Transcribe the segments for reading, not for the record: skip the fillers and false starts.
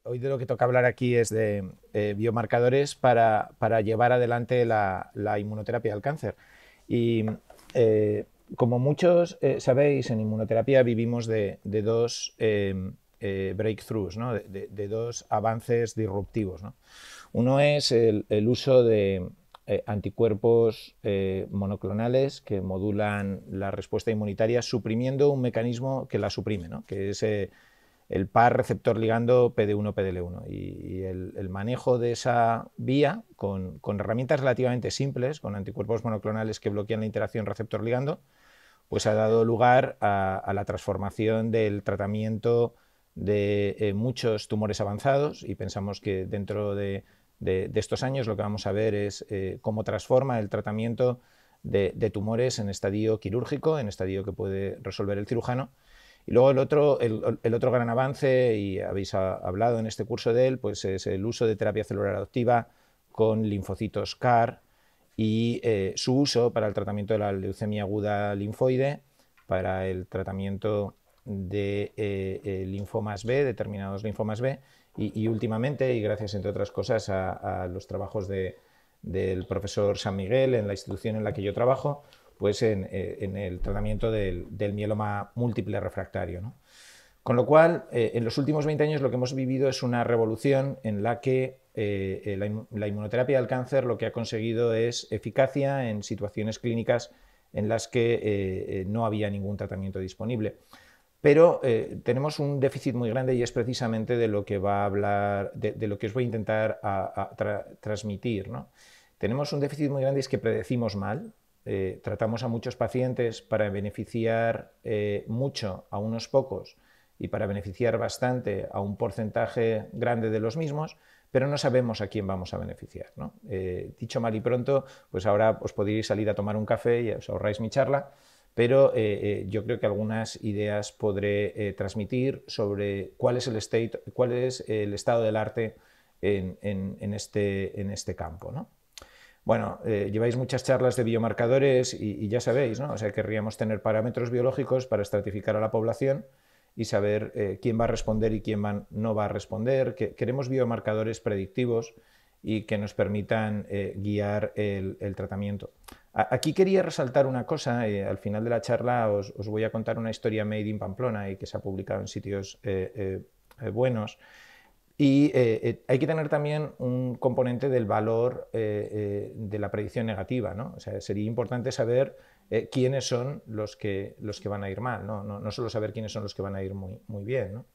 Hoy de lo que toca hablar aquí es de biomarcadores para llevar adelante la inmunoterapia del cáncer. Y eh, como muchos sabéis, en inmunoterapia vivimos de dos breakthroughs, ¿no? De dos avances disruptivos, ¿no? Uno es el uso de anticuerpos monoclonales que modulan la respuesta inmunitaria suprimiendo un mecanismo que la suprime, ¿no? Que es el par receptor ligando PD1-PDL1. Y el manejo de esa vía con herramientas relativamente simples, con anticuerpos monoclonales que bloquean la interacción receptor ligando, pues ha dado lugar a la transformación del tratamiento de muchos tumores avanzados, y pensamos que dentro de estos años lo que vamos a ver es cómo transforma el tratamiento de tumores en estadio quirúrgico, en estadio que puede resolver el cirujano. Y luego el otro gran avance, y habéis hablado en este curso de él, pues es el uso de terapia celular adoptiva con linfocitos CAR y su uso para el tratamiento de la leucemia aguda linfoide, para el tratamiento de linfomas B, determinados linfomas B, y últimamente, y gracias entre otras cosas a los trabajos del profesor San Miguel en la institución en la que yo trabajo, pues en el tratamiento del mieloma múltiple refractario, ¿no? Con lo cual, en los últimos 20 años lo que hemos vivido es una revolución en la que la inmunoterapia del cáncer lo que ha conseguido es eficacia en situaciones clínicas en las que no había ningún tratamiento disponible. Pero tenemos un déficit muy grande, y es precisamente de lo que va a hablar, de lo que os voy a intentar transmitir, ¿no? Tenemos un déficit muy grande, y es que predecimos mal. Tratamos a muchos pacientes para beneficiar mucho a unos pocos y para beneficiar bastante a un porcentaje grande de los mismos, pero no sabemos a quién vamos a beneficiar, ¿no? Dicho mal y pronto, pues ahora os podéis salir a tomar un café y os ahorráis mi charla, pero yo creo que algunas ideas podré transmitir sobre cuál es el estado del arte en este campo, ¿no? Bueno, lleváis muchas charlas de biomarcadores y ya sabéis, ¿no? O sea, querríamos tener parámetros biológicos para estratificar a la población y saber quién va a responder y quién no va a responder. Queremos biomarcadores predictivos y que nos permitan guiar el tratamiento. Aquí quería resaltar una cosa. Al final de la charla os voy a contar una historia made in Pamplona y que se ha publicado en sitios buenos. Y hay que tener también un componente del valor de la predicción negativa, ¿no? O sea, sería importante saber quiénes son los que van a ir mal, ¿no? No solo saber quiénes son los que van a ir muy bien, ¿no?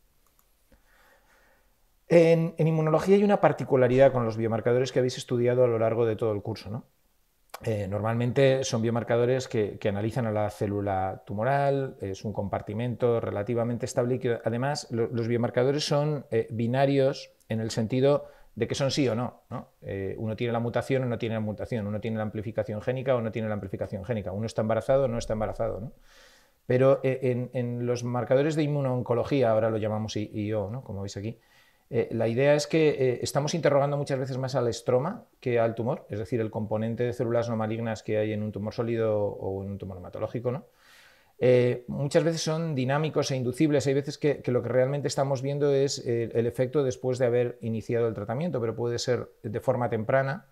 En inmunología hay una particularidad con los biomarcadores que habéis estudiado a lo largo de todo el curso, ¿no? Normalmente son biomarcadores que analizan a la célula tumoral, es un compartimento relativamente estable, y que además los biomarcadores son binarios en el sentido de que son sí o no, ¿no? Uno tiene la mutación o no tiene la mutación, uno tiene la amplificación génica o no tiene la amplificación génica, uno está embarazado o no está embarazado, ¿no? Pero en los marcadores de inmunooncología, ahora lo llamamos IO, ¿no? Como veis aquí, la idea es que estamos interrogando muchas veces más al estroma que al tumor, es decir, el componente de células no malignas que hay en un tumor sólido o en un tumor hematológico, ¿no? Muchas veces son dinámicos e inducibles. Hay veces que lo que realmente estamos viendo es el efecto después de haber iniciado el tratamiento, pero puede ser de forma temprana.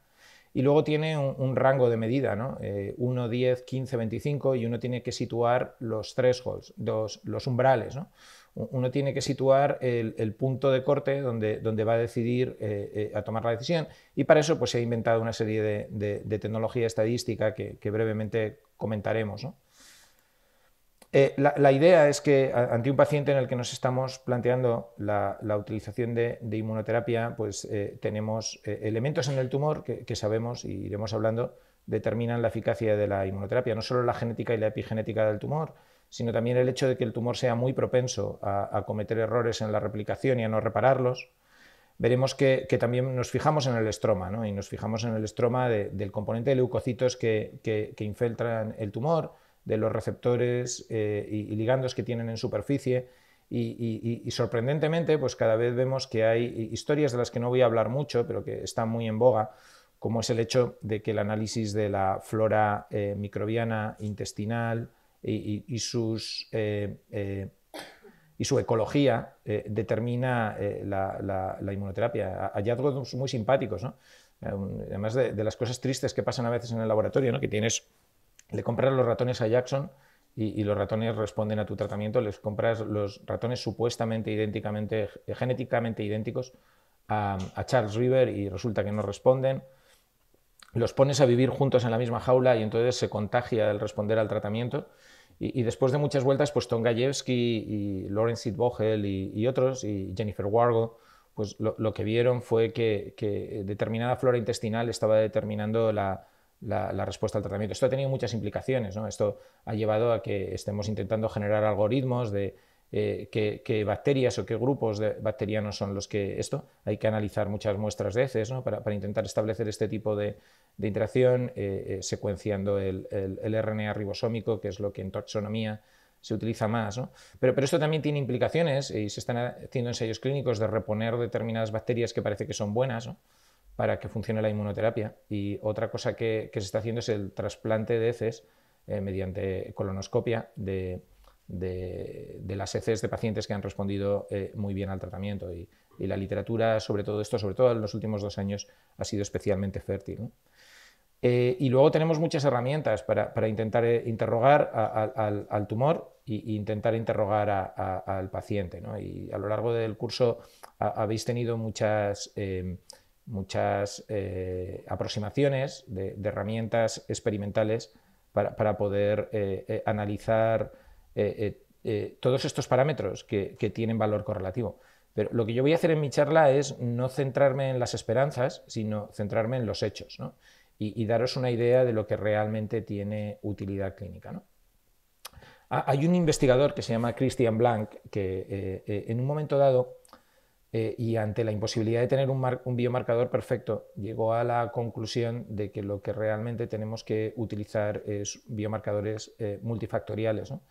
Y luego tiene un rango de medida, ¿no? 1, 10, 15, 25, y uno tiene que situar los thresholds, los umbrales, ¿no? Uno tiene que situar el punto de corte donde va a decidir a tomar la decisión, y para eso pues, se ha inventado una serie de tecnología estadística que brevemente comentaremos, ¿no? La idea es que ante un paciente en el que nos estamos planteando la utilización de inmunoterapia, pues tenemos elementos en el tumor que sabemos, y iremos hablando, determinan la eficacia de la inmunoterapia. No solo la genética y la epigenética del tumor, sino también el hecho de que el tumor sea muy propenso a cometer errores en la replicación y a no repararlos. Veremos que también nos fijamos en el estroma, ¿no? Y nos fijamos en el estroma del componente de leucocitos que infiltran el tumor, de los receptores y ligandos que tienen en superficie, y sorprendentemente pues cada vez vemos que hay historias de las que no voy a hablar mucho, pero que están muy en boga, como es el hecho de que el análisis de la flora microbiana intestinal y sus y su ecología determina la inmunoterapia. Hallazgos muy simpáticos, ¿no? Además de las cosas tristes que pasan a veces en el laboratorio, ¿no? Que le compras los ratones a Jackson y los ratones responden a tu tratamiento, les compras los ratones supuestamente genéticamente idénticos a Charles River y resulta que no responden. Los pones a vivir juntos en la misma jaula y entonces se contagia el responder al tratamiento. Y después de muchas vueltas, pues Tom Gajewski y Lawrence Vogel y otros, y Jennifer Wargo, pues lo que vieron fue que determinada flora intestinal estaba determinando la respuesta al tratamiento. Esto ha tenido muchas implicaciones, ¿no? Esto ha llevado a que estemos intentando generar algoritmos de qué bacterias o qué grupos de bacterianos son los que hay que analizar muchas muestras de heces, ¿no? para intentar establecer este tipo de interacción, secuenciando el RNA ribosómico, que es lo que en taxonomía se utiliza más, ¿no? Pero esto también tiene implicaciones y se están haciendo ensayos clínicos de reponer determinadas bacterias que parece que son buenas, ¿no? Para que funcione la inmunoterapia. Y otra cosa que se está haciendo es el trasplante de heces mediante colonoscopia de las heces de pacientes que han respondido muy bien al tratamiento. Y la literatura sobre todo esto, sobre todo en los últimos 2 años, ha sido especialmente fértil, ¿no? Y luego tenemos muchas herramientas para intentar interrogar al tumor e intentar interrogar al paciente, ¿no? Y a lo largo del curso habéis tenido muchas aproximaciones de herramientas experimentales para poder analizar todos estos parámetros que tienen valor correlativo. Pero lo que yo voy a hacer en mi charla es no centrarme en las esperanzas, sino centrarme en los hechos, ¿no? Y daros una idea de lo que realmente tiene utilidad clínica, ¿no? Hay un investigador que se llama Christian Blank que en un momento dado y ante la imposibilidad de tener un biomarcador perfecto, llegó a la conclusión de que lo que realmente tenemos que utilizar es biomarcadores multifactoriales, ¿no?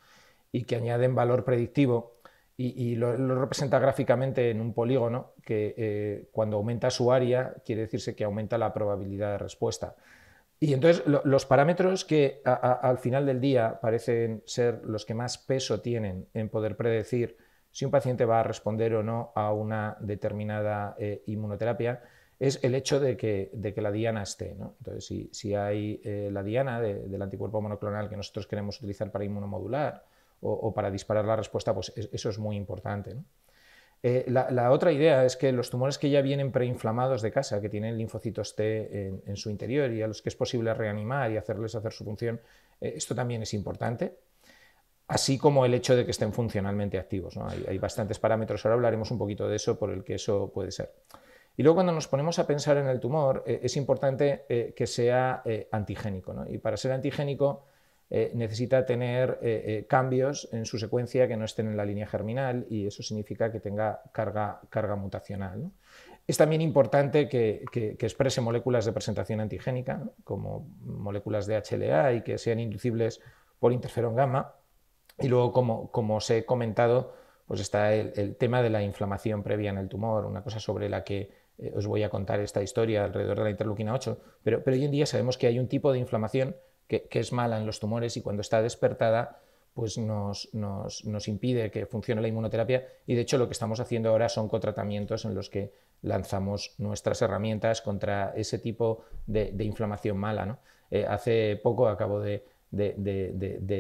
Y que añaden valor predictivo y lo representa gráficamente en un polígono que cuando aumenta su área quiere decirse que aumenta la probabilidad de respuesta. Y entonces los parámetros que al final del día parecen ser los que más peso tienen en poder predecir si un paciente va a responder o no a una determinada inmunoterapia es el hecho de que la diana esté, ¿no? Entonces, si hay la diana del anticuerpo monoclonal que nosotros queremos utilizar para inmunomodular o para disparar la respuesta, pues eso es muy importante, ¿no? La otra idea es que los tumores que ya vienen preinflamados de casa, que tienen linfocitos T en su interior y a los que es posible reanimar y hacerles hacer su función, esto también es importante, así como el hecho de que estén funcionalmente activos, ¿no? Hay bastantes parámetros, ahora hablaremos un poquito de eso, por el que eso puede ser. Y luego cuando nos ponemos a pensar en el tumor, es importante que sea antigénico, ¿no? Y para ser antigénico necesita tener cambios en su secuencia que no estén en la línea germinal y eso significa que tenga carga mutacional, ¿no? Es también importante que exprese moléculas de presentación antigénica, ¿no? Como moléculas de HLA y que sean inducibles por interferón gamma. Y luego, como os he comentado, pues está el tema de la inflamación previa en el tumor, una cosa sobre la que os voy a contar esta historia alrededor de la interleuquina 8, pero hoy en día sabemos que hay un tipo de inflamación que es mala en los tumores y cuando está despertada pues nos impide que funcione la inmunoterapia y de hecho lo que estamos haciendo ahora son cotratamientos en los que lanzamos nuestras herramientas contra ese tipo de inflamación mala, ¿no? Hace poco acabo de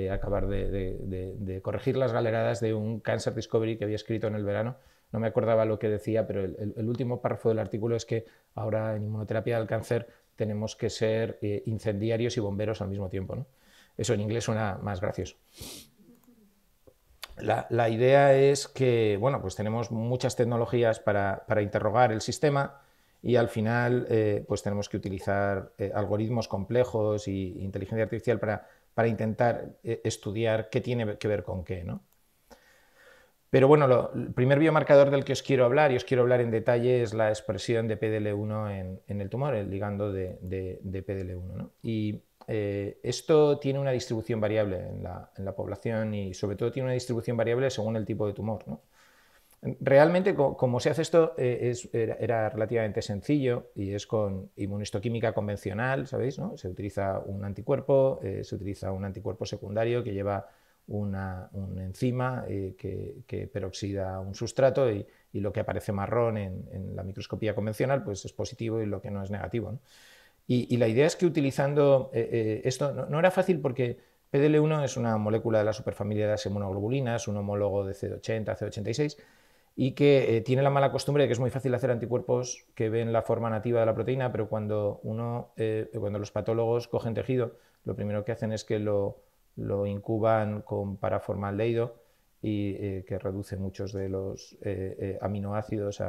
acabar de corregir las galeradas de un Cancer Discovery que había escrito en el verano. No me acordaba lo que decía, pero el último párrafo del artículo es que ahora en inmunoterapia del cáncer tenemos que ser incendiarios y bomberos al mismo tiempo, ¿no? Eso en inglés suena más gracioso. La idea es que, bueno, pues tenemos muchas tecnologías para interrogar el sistema y al final pues tenemos que utilizar algoritmos complejos e inteligencia artificial para intentar estudiar qué tiene que ver con qué, ¿no? Pero bueno, el primer biomarcador del que os quiero hablar, y os quiero hablar en detalle, es la expresión de PDL1 en el tumor, el ligando de PDL1, ¿no? Y esto tiene una distribución variable en la población y sobre todo tiene una distribución variable según el tipo de tumor, ¿no? Realmente, como se hace esto, era relativamente sencillo y es con inmunistoquímica convencional, ¿sabéis? ¿No? Se utiliza un anticuerpo secundario que lleva un enzima que peroxida un sustrato y lo que aparece marrón en la microscopía convencional pues es positivo y lo que no es negativo, ¿no? Y la idea es que utilizando esto no era fácil porque PDL1 es una molécula de la superfamilia de las inmunoglobulinas, un homólogo de CD80, CD86, y que tiene la mala costumbre de que es muy fácil hacer anticuerpos que ven la forma nativa de la proteína, pero cuando los patólogos cogen tejido, lo primero que hacen es que lo incuban con paraformaldehído y que reduce muchos de los aminoácidos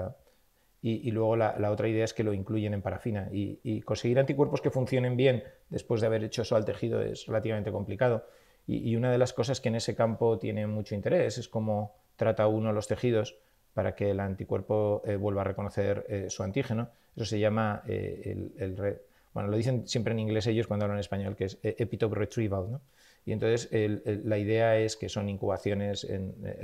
y luego la otra idea es que lo incluyen en parafina. Y conseguir anticuerpos que funcionen bien después de haber hecho eso al tejido es relativamente complicado. Y una de las cosas que en ese campo tiene mucho interés es cómo trata uno los tejidos para que el anticuerpo vuelva a reconocer su antígeno. Eso se llama bueno, lo dicen siempre en inglés ellos cuando hablan español, que es epitope retrieval, ¿no? Y entonces la idea es que son incubaciones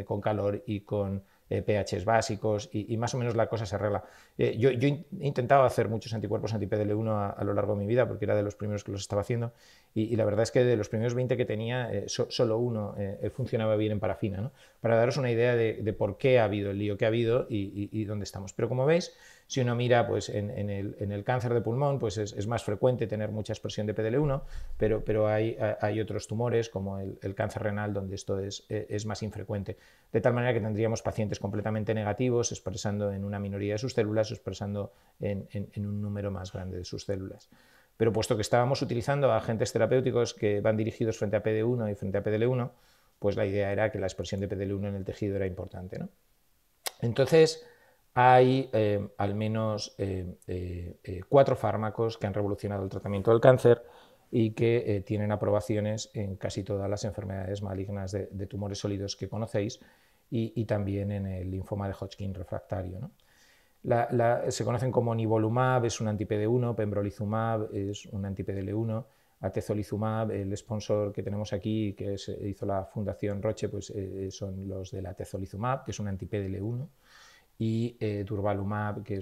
con calor y con pHs básicos y más o menos la cosa se arregla. Yo he intentado hacer muchos anticuerpos anti-PDL1 a lo largo de mi vida porque era de los primeros que los estaba haciendo y la verdad es que de los primeros 20 que tenía, solo uno funcionaba bien en parafina, ¿no? Para daros una idea de por qué ha habido el lío que ha habido y dónde estamos. Pero como veis, si uno mira pues, en el cáncer de pulmón, pues es más frecuente tener mucha expresión de PDL1, pero hay otros tumores como el cáncer renal donde esto es más infrecuente. De tal manera que tendríamos pacientes completamente negativos expresando en una minoría de sus células o expresando en un número más grande de sus células. Pero puesto que estábamos utilizando agentes terapéuticos que van dirigidos frente a PD1 y frente a PDL1, pues la idea era que la expresión de PDL1 en el tejido era importante, ¿no? Entonces, hay al menos 4 fármacos que han revolucionado el tratamiento del cáncer y que tienen aprobaciones en casi todas las enfermedades malignas de tumores sólidos que conocéis y también en el linfoma de Hodgkin refractario, ¿no? Se conocen como nivolumab, es un anti-PD1, pembrolizumab es un anti-PDL1, atezolizumab, el sponsor que tenemos aquí, que hizo la Fundación Roche, pues son los del atezolizumab, que es un anti-PDL1, y durvalumab, que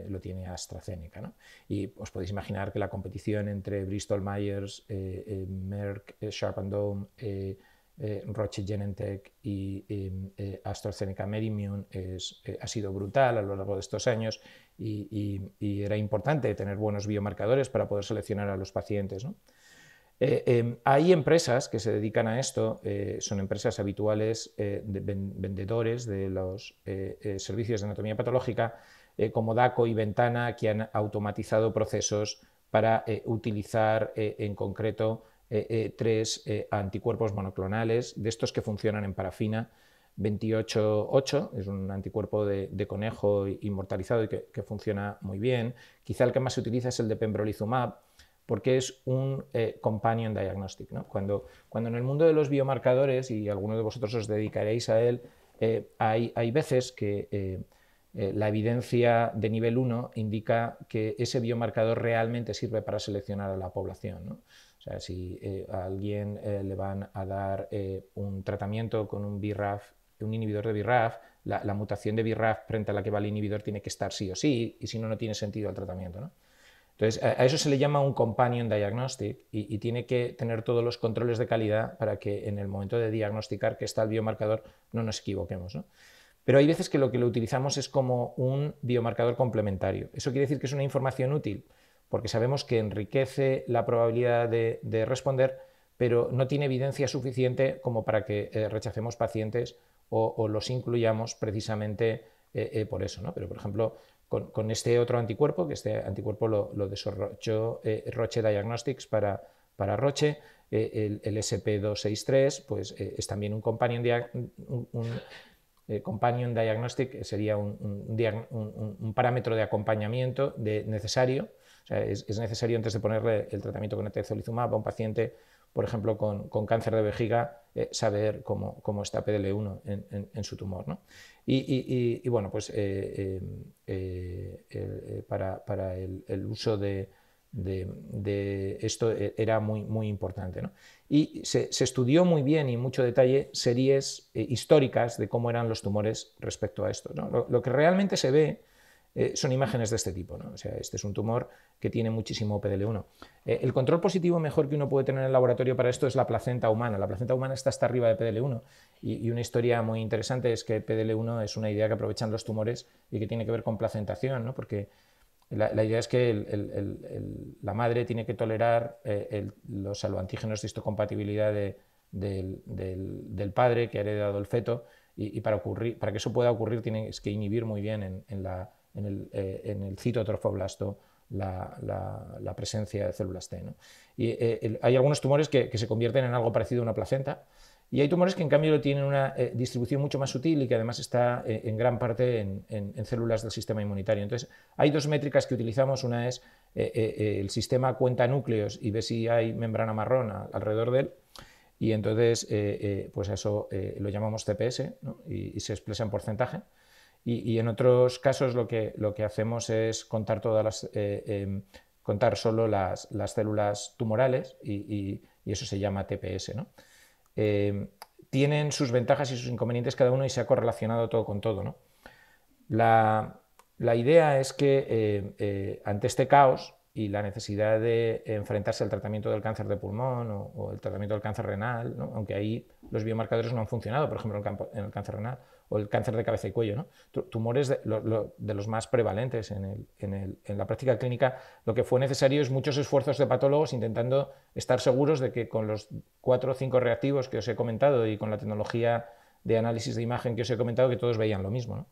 lo tiene AstraZeneca, ¿no? Y os podéis imaginar que la competición entre Bristol Myers, Merck, Sharp and Dohme, Roche Genentech y AstraZeneca Merimmune ha sido brutal a lo largo de estos años y era importante tener buenos biomarcadores para poder seleccionar a los pacientes, ¿no? Hay empresas que se dedican a esto, son empresas habituales vendedores de los servicios de anatomía patológica como Dako y Ventana, que han automatizado procesos para utilizar en concreto 3 anticuerpos monoclonales, de estos que funcionan en parafina. 28.8 es un anticuerpo de conejo inmortalizado y que funciona muy bien. Quizá el que más se utiliza es el de pembrolizumab, porque es un companion diagnostic, ¿no? Cuando en el mundo de los biomarcadores, y algunos de vosotros os dedicaréis a él, hay veces que la evidencia de nivel 1 indica que ese biomarcador realmente sirve para seleccionar a la población, ¿no? O sea, si a alguien le van a dar un tratamiento con un inhibidor de BRAF, la mutación de BRAF frente a la que va el inhibidor tiene que estar sí o sí, y si no, no tiene sentido el tratamiento, ¿no? Entonces, a eso se le llama un companion diagnostic y tiene que tener todos los controles de calidad para que en el momento de diagnosticar que está el biomarcador no nos equivoquemos, ¿no? Pero hay veces que lo utilizamos es como un biomarcador complementario. ¿Eso quiere decir que es una información útil? Porque sabemos que enriquece la probabilidad de responder, pero no tiene evidencia suficiente como para que rechacemos pacientes o los incluyamos precisamente por eso, ¿no? Pero, por ejemplo, con este otro anticuerpo, que este anticuerpo lo desarrolló Roche Diagnostics para Roche, el SP263, pues es también un companion diagnostic, sería un parámetro de acompañamiento necesario. O sea, es necesario antes de ponerle el tratamiento con atezolizumab a un paciente, por ejemplo, con cáncer de vejiga, saber cómo está PDL1 en su tumor, ¿no? Y bueno, pues para el uso de esto era muy importante, ¿no? Y se estudió muy bien y en mucho detalle series históricas de cómo eran los tumores respecto a esto, ¿no? Lo que realmente se ve son imágenes de este tipo, ¿no? O sea, este es un tumor que tiene muchísimo PDL1. El control positivo mejor que uno puede tener en el laboratorio para esto es la placenta humana. La placenta humana está hasta arriba de PDL1 y una historia muy interesante es que PDL1 es una idea que aprovechan los tumores y que tiene que ver con placentación, ¿no? Porque la idea es que la madre tiene que tolerar los alloantígenos de histocompatibilidad del padre que ha heredado el feto y para que eso pueda ocurrir tienes que inhibir muy bien en el citotrofoblasto la presencia de células T, ¿no? Y hay algunos tumores que se convierten en algo parecido a una placenta y hay tumores que en cambio tienen una distribución mucho más sutil y que además está en gran parte en células del sistema inmunitario. Entonces hay dos métricas que utilizamos, una es el sistema cuenta núcleos y ve si hay membrana marrón alrededor de él. Y entonces, pues eso lo llamamos CPS, ¿no? y se expresa en porcentaje. Y en otros casos lo que hacemos es contar contar solo las células tumorales y eso se llama TPS, ¿no? Tienen sus ventajas y sus inconvenientes cada uno y se ha correlacionado todo con todo, ¿no? La idea es que ante este caos y la necesidad de enfrentarse al tratamiento del cáncer de pulmón o el tratamiento del cáncer renal, ¿no? Aunque ahí los biomarcadores no han funcionado, por ejemplo, en el cáncer renal o el cáncer de cabeza y cuello, ¿no? Tumores de los más prevalentes en la práctica clínica, lo que fue necesario es muchos esfuerzos de patólogos intentando estar seguros de que con los 4 o 5 reactivos que os he comentado y con la tecnología de análisis de imagen que os he comentado, que todos veían lo mismo, ¿no?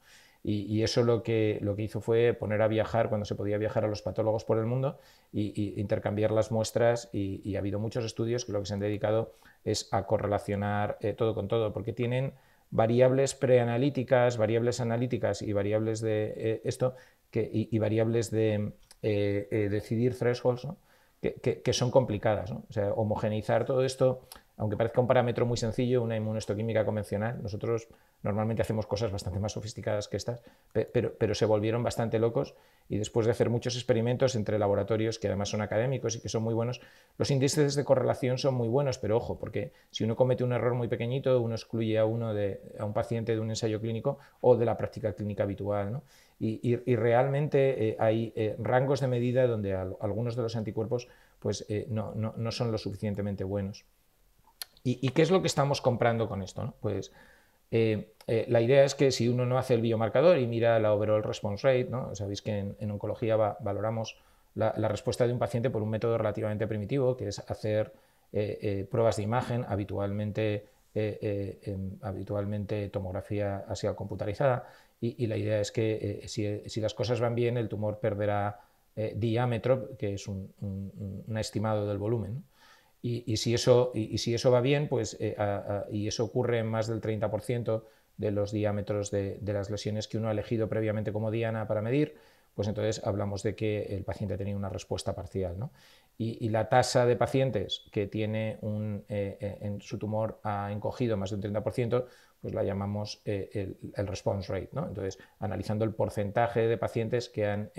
Y eso lo que hizo fue poner a viajar, cuando se podía viajar, a los patólogos por el mundo y intercambiar las muestras y ha habido muchos estudios que lo que se han dedicado es a correlacionar todo con todo, porque tienen variables preanalíticas, variables analíticas y variables de esto y variables de decidir thresholds, ¿no? que son complicadas, ¿no? O sea, homogeneizar todo esto, aunque parezca un parámetro muy sencillo, una inmunohistoquímica convencional, nosotros normalmente hacemos cosas bastante más sofisticadas que estas, pero se volvieron bastante locos y después de hacer muchos experimentos entre laboratorios que además son académicos y que son muy buenos, los índices de correlación son muy buenos, pero ojo, porque si uno comete un error muy pequeñito, uno excluye a un paciente de un ensayo clínico o de la práctica clínica habitual, ¿no? Y realmente hay rangos de medida donde algunos de los anticuerpos pues, no son lo suficientemente buenos. ¿Y qué es lo que estamos comprando con esto, ¿no? Pues la idea es que si uno no hace el biomarcador y mira la overall response rate, ¿no? Sabéis que en oncología valoramos la respuesta de un paciente por un método relativamente primitivo, que es hacer pruebas de imagen, habitualmente tomografía axial computarizada, y la idea es que si las cosas van bien, el tumor perderá diámetro, que es un estimado del volumen, ¿no? Y si eso va bien, pues, y eso ocurre en más del 30% de los diámetros de las lesiones que uno ha elegido previamente como diana para medir, pues entonces hablamos de que el paciente ha tenido una respuesta parcial, ¿no? Y la tasa de pacientes que tiene en su tumor ha encogido más de un 30%, pues la llamamos el response rate, ¿no? Entonces, analizando el porcentaje de pacientes que han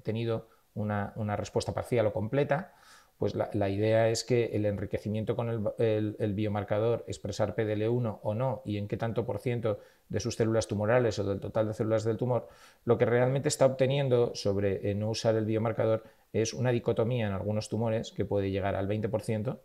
tenido una respuesta parcial o completa, pues la idea es que el enriquecimiento con el biomarcador, expresar PDL1 o no, y en qué tanto por ciento de sus células tumorales o del total de células del tumor, lo que realmente está obteniendo sobre no usar el biomarcador es una dicotomía en algunos tumores que puede llegar al 20%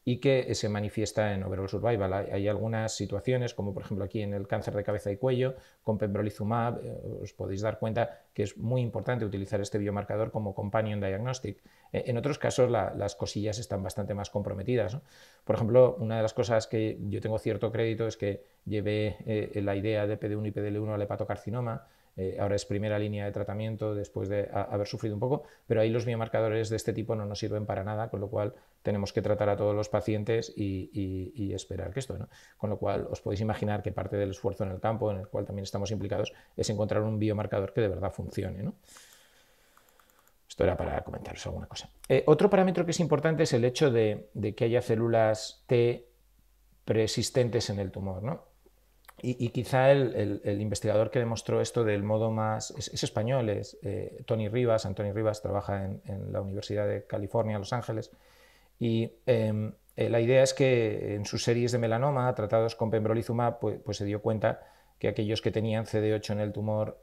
y que se manifiesta en overall survival. Hay algunas situaciones, como por ejemplo aquí en el cáncer de cabeza y cuello, con pembrolizumab, os podéis dar cuenta que es muy importante utilizar este biomarcador como companion diagnostic. En otros casos las cosillas están bastante más comprometidas, ¿no? Por ejemplo, una de las cosas que yo tengo cierto crédito es que llevé la idea de PD1 y PDL1 al hepatocarcinoma. Ahora es primera línea de tratamiento después de haber sufrido un poco, pero ahí los biomarcadores de este tipo no nos sirven para nada, con lo cual tenemos que tratar a todos los pacientes y esperar que esto, ¿no? Con lo cual os podéis imaginar que parte del esfuerzo en el campo, en el cual también estamos implicados, es encontrar un biomarcador que de verdad funcione, ¿no? Esto era para comentaros alguna cosa. Otro parámetro que es importante es el hecho de que haya células T persistentes en el tumor, ¿no? Y quizá el investigador que demostró esto del modo más... Es español, es Tony Rivas. Antoni Rivas trabaja en la Universidad de California, Los Ángeles. Y la idea es que en sus series de melanoma, tratados con pembrolizumab, pues se dio cuenta que aquellos que tenían CD8 en el tumor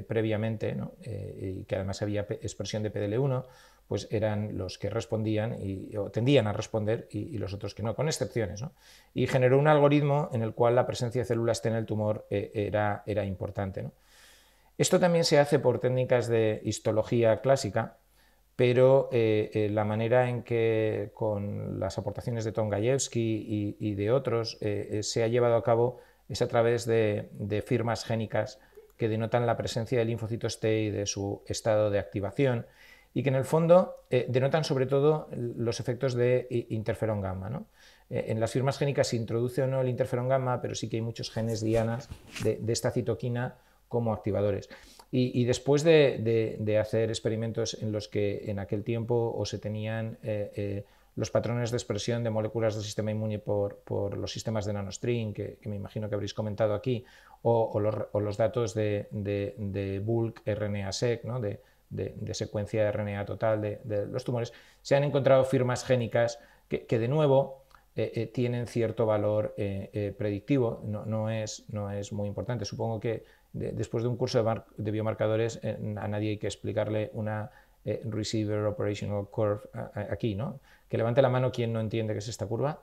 previamente, ¿no? Y que además había expresión de PDL1, pues eran los que respondían o tendían a responder y los otros que no, con excepciones, ¿no? Y generó un algoritmo en el cual la presencia de células T en el tumor era importante, ¿no? Esto también se hace por técnicas de histología clásica, pero la manera en que con las aportaciones de Tongayevsky y de otros se ha llevado a cabo es a través de firmas génicas que denotan la presencia de linfocitos T y de su estado de activación, y que en el fondo denotan sobre todo los efectos de interferón gamma, ¿no? En las firmas génicas se introduce o no el interferón gamma, pero sí que hay muchos genes dianas de esta citoquina como activadores. Y después de hacer experimentos en los que en aquel tiempo o se tenían los patrones de expresión de moléculas del sistema inmune por los sistemas de nanostring, que me imagino que habréis comentado aquí, o los datos de bulk RNA-seq, ¿no? de secuencia de RNA total de los tumores, se han encontrado firmas génicas que de nuevo tienen cierto valor predictivo. No es muy importante. Supongo que después de un curso de biomarcadores a nadie hay que explicarle una Receiver Operational Curve aquí, ¿no? Que levante la mano quien no entiende qué es esta curva.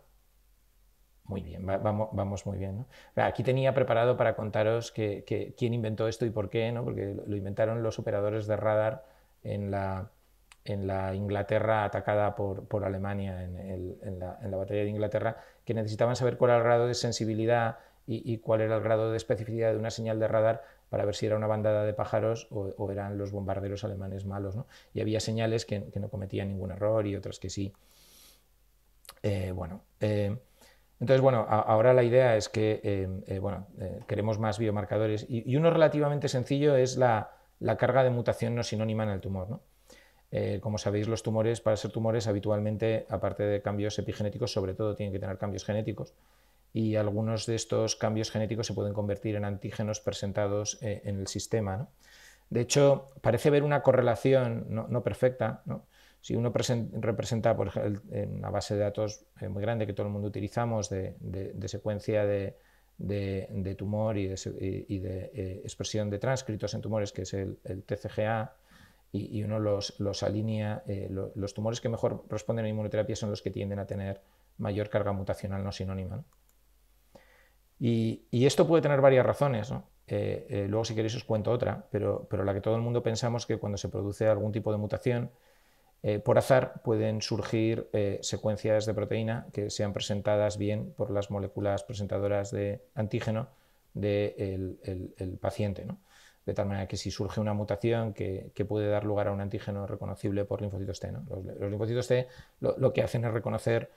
Muy bien, vamos muy bien, ¿no? Aquí tenía preparado para contaros quién inventó esto y por qué, ¿no? Porque lo inventaron los operadores de radar en la Inglaterra atacada por Alemania en la batalla de Inglaterra, que necesitaban saber cuál era el grado de sensibilidad y cuál era el grado de especificidad de una señal de radar para ver si era una bandada de pájaros o eran los bombarderos alemanes malos, ¿no? Y había señales que no cometían ningún error y otras que sí. Entonces, bueno, ahora la idea es que queremos más biomarcadores y uno relativamente sencillo es la carga de mutación no sinónima en el tumor, ¿no? Como sabéis, los tumores, para ser tumores, habitualmente, aparte de cambios epigenéticos, sobre todo tienen que tener cambios genéticos, y algunos de estos cambios genéticos se pueden convertir en antígenos presentados en el sistema, ¿no? De hecho, parece haber una correlación no perfecta, ¿no? Si uno representa, por ejemplo, en una base de datos muy grande que todo el mundo utilizamos de secuencia de tumor y de expresión de transcritos en tumores, que es el TCGA, y uno los alinea, los tumores que mejor responden a inmunoterapia son los que tienden a tener mayor carga mutacional no sinónima, ¿no? Y esto puede tener varias razones, ¿no? Luego, si queréis, os cuento otra, pero la que todo el mundo pensamos que cuando se produce algún tipo de mutación, por azar pueden surgir secuencias de proteína que sean presentadas bien por las moléculas presentadoras de antígeno del paciente, ¿no? De tal manera que si surge una mutación que puede dar lugar a un antígeno reconocible por linfocitos T, ¿no? Los linfocitos T lo que hacen es reconocer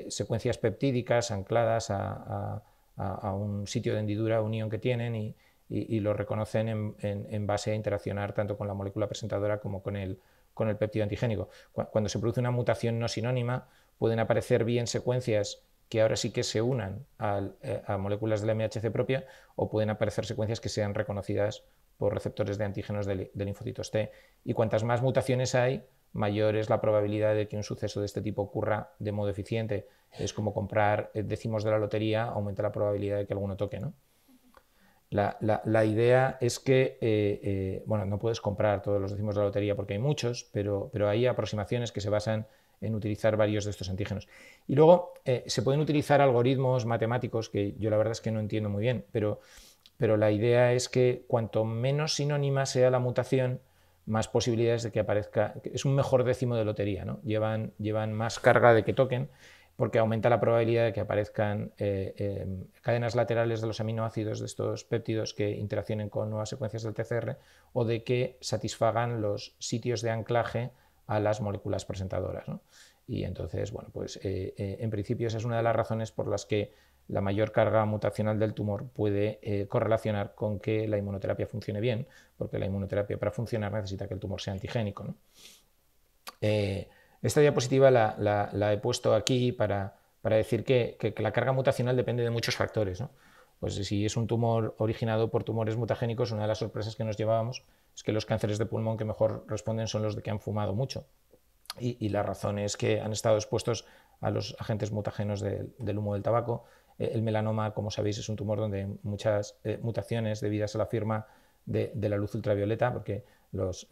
secuencias peptídicas ancladas a un sitio de hendidura, unión que tienen, y lo reconocen en base a interaccionar tanto con la molécula presentadora como con el péptido antigénico. Cuando se produce una mutación no sinónima, pueden aparecer bien secuencias que ahora sí que se unan a moléculas de la MHC propia, o pueden aparecer secuencias que sean reconocidas por receptores de antígenos de linfocitos T. Y cuantas más mutaciones hay, mayor es la probabilidad de que un suceso de este tipo ocurra de modo eficiente. Es como comprar décimos de la lotería, aumenta la probabilidad de que alguno toque, ¿no? La idea es que, no puedes comprar todos los décimos de la lotería porque hay muchos, pero hay aproximaciones que se basan en utilizar varios de estos antígenos. Y luego se pueden utilizar algoritmos matemáticos que yo la verdad es que no entiendo muy bien, pero la idea es que cuanto menos sinónima sea la mutación, más posibilidades de que aparezca. Es un mejor décimo de lotería, ¿no? Llevan más carga de que toquen, porque aumenta la probabilidad de que aparezcan cadenas laterales de los aminoácidos de estos péptidos que interaccionen con nuevas secuencias del TCR, o de que satisfagan los sitios de anclaje a las moléculas presentadoras, ¿no? Y entonces, bueno, pues en principio esa es una de las razones por las que la mayor carga mutacional del tumor puede correlacionar con que la inmunoterapia funcione bien, porque la inmunoterapia, para funcionar, necesita que el tumor sea antigénico, ¿no? Esta diapositiva la he puesto aquí para decir que la carga mutacional depende de muchos factores, ¿no? Pues si es un tumor originado por tumores mutagénicos, una de las sorpresas que nos llevábamos es que los cánceres de pulmón que mejor responden son los de que han fumado mucho. Y la razón es que han estado expuestos a los agentes mutagénicos del humo del tabaco, El melanoma, como sabéis, es un tumor donde hay muchas mutaciones debidas a la firma de la luz ultravioleta, porque los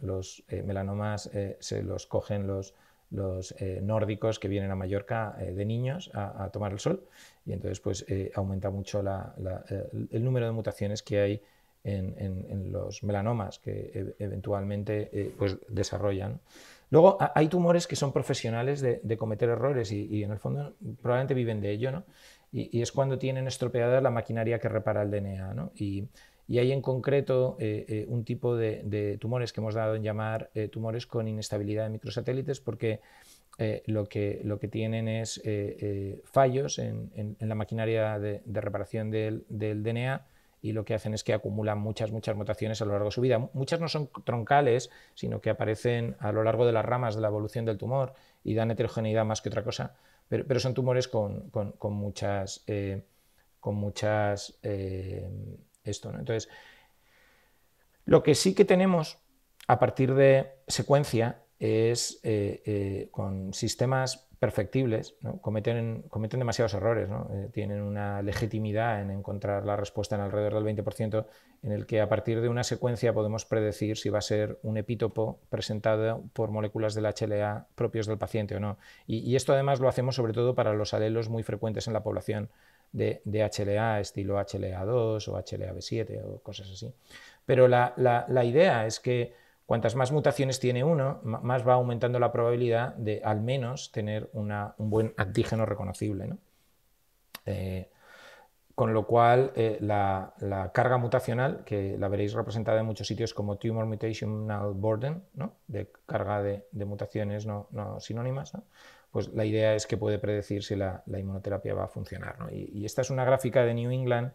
melanomas se los cogen los nórdicos que vienen a Mallorca de niños a tomar el sol, y entonces pues aumenta mucho el número de mutaciones que hay en los melanomas que eventualmente pues desarrollan. Luego hay tumores que son profesionales de cometer errores y en el fondo probablemente viven de ello, ¿no? Y es cuando tienen estropeada la maquinaria que repara el DNA, ¿no? Y hay en concreto un tipo de tumores que hemos dado en llamar tumores con inestabilidad de microsatélites, porque lo que tienen es fallos en la maquinaria de reparación del DNA, y lo que hacen es que acumulan muchas mutaciones a lo largo de su vida. Muchas no son troncales, sino que aparecen a lo largo de las ramas de la evolución del tumor y dan heterogeneidad más que otra cosa, pero son tumores con muchas esto, ¿no? Entonces, lo que sí que tenemos a partir de secuencia es con sistemas perfectibles, ¿no? cometen demasiados errores, ¿no? Tienen una legitimidad en encontrar la respuesta en alrededor del 20%, en el que a partir de una secuencia podemos predecir si va a ser un epítopo presentado por moléculas del HLA propios del paciente o no. Y esto además lo hacemos sobre todo para los alelos muy frecuentes en la población de HLA, estilo HLA2 o HLA-B7 o cosas así. Pero la idea es que cuantas más mutaciones tiene uno, más va aumentando la probabilidad de al menos tener un buen antígeno reconocible, ¿no? Con lo cual, la carga mutacional, que la veréis representada en muchos sitios como Tumor Mutational Burden, ¿no? De carga de mutaciones no sinónimas, ¿no? Pues la idea es que puede predecir si la inmunoterapia va a funcionar, ¿no? Y esta es una gráfica de New England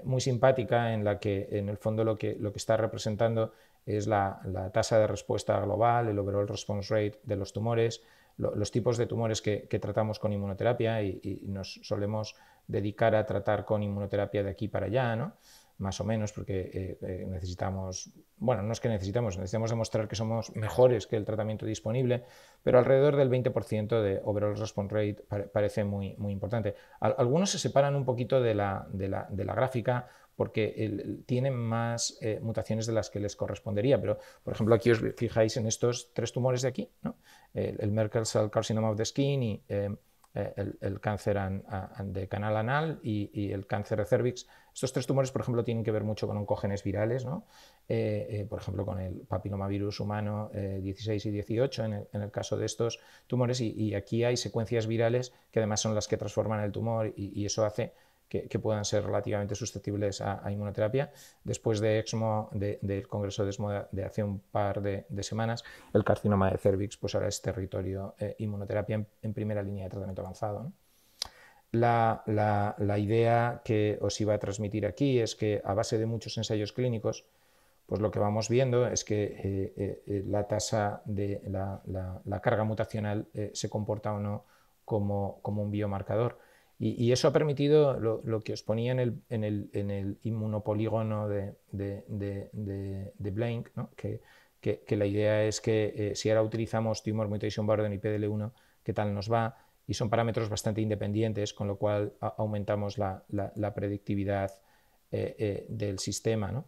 muy simpática, en la que en el fondo lo que está representando es la tasa de respuesta global, el overall response rate de los tumores, los tipos de tumores que tratamos con inmunoterapia, y nos solemos dedicar a tratar con inmunoterapia de aquí para allá, ¿no? Más o menos, porque necesitamos, bueno, no es que necesitamos demostrar que somos mejores que el tratamiento disponible, pero alrededor del 20% de overall response rate parece muy importante. Algunos se separan un poquito de la gráfica porque tienen más mutaciones de las que les correspondería, pero por ejemplo aquí os fijáis en estos 3 tumores de aquí, ¿no? El Merkel Cell Carcinoma of the Skin, y el cáncer de canal anal y el cáncer de cervix. Estos 3 tumores, por ejemplo, tienen que ver mucho con oncógenes virales, ¿no? Por ejemplo, con el papilomavirus humano 16 y 18 en el caso de estos tumores, y aquí hay secuencias virales que además son las que transforman el tumor, y eso hace que puedan ser relativamente susceptibles a inmunoterapia. Después de ESMO, del Congreso de ESMO de hace un par de semanas, el carcinoma de cervix pues ahora es territorio inmunoterapia en primera línea de tratamiento avanzado, ¿no? La idea que os iba a transmitir aquí es que a base de muchos ensayos clínicos, pues lo que vamos viendo es que la tasa de la carga mutacional se comporta o no como un biomarcador. Y eso ha permitido lo que os ponía en el inmunopolígono de Blank, ¿no? que la idea es que si ahora utilizamos Tumor Mutation Burden y PDL1, ¿qué tal nos va? Y son parámetros bastante independientes, con lo cual aumentamos la predictividad del sistema, ¿no?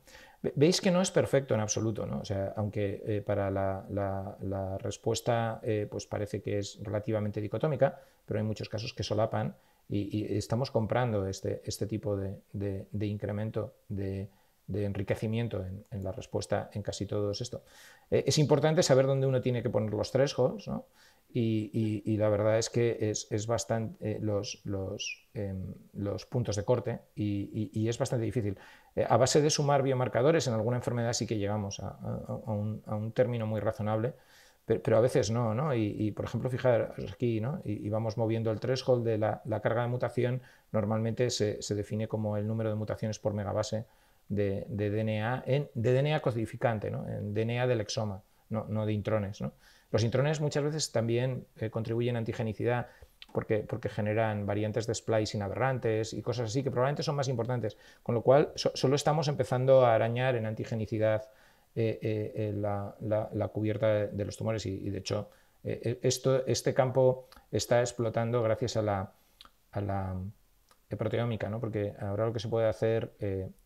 Veis que no es perfecto en absoluto, ¿no? O sea, aunque para la respuesta pues parece que es relativamente dicotómica, pero hay muchos casos que solapan, y estamos comprando este tipo de incremento, de enriquecimiento en la respuesta en casi todo esto. Es importante saber dónde uno tiene que poner los thresholds, ¿no? Y la verdad es que es bastante los puntos de corte, y es bastante difícil. A base de sumar biomarcadores, en alguna enfermedad sí que llegamos a un término muy razonable, pero a veces no, ¿no? Y por ejemplo, fijaros aquí, ¿no? Y vamos moviendo el threshold de la carga de mutación. Normalmente se define como el número de mutaciones por megabase de DNA, de DNA codificante, ¿no? En DNA del exoma, no de intrones, ¿no? Los intrones muchas veces también contribuyen a antigenicidad, porque generan variantes de splicing aberrantes y cosas así que probablemente son más importantes, con lo cual solo estamos empezando a arañar en antigenicidad la cubierta de los tumores, y de hecho este campo está explotando gracias a la proteómica, ¿no? Porque ahora lo que se puede hacer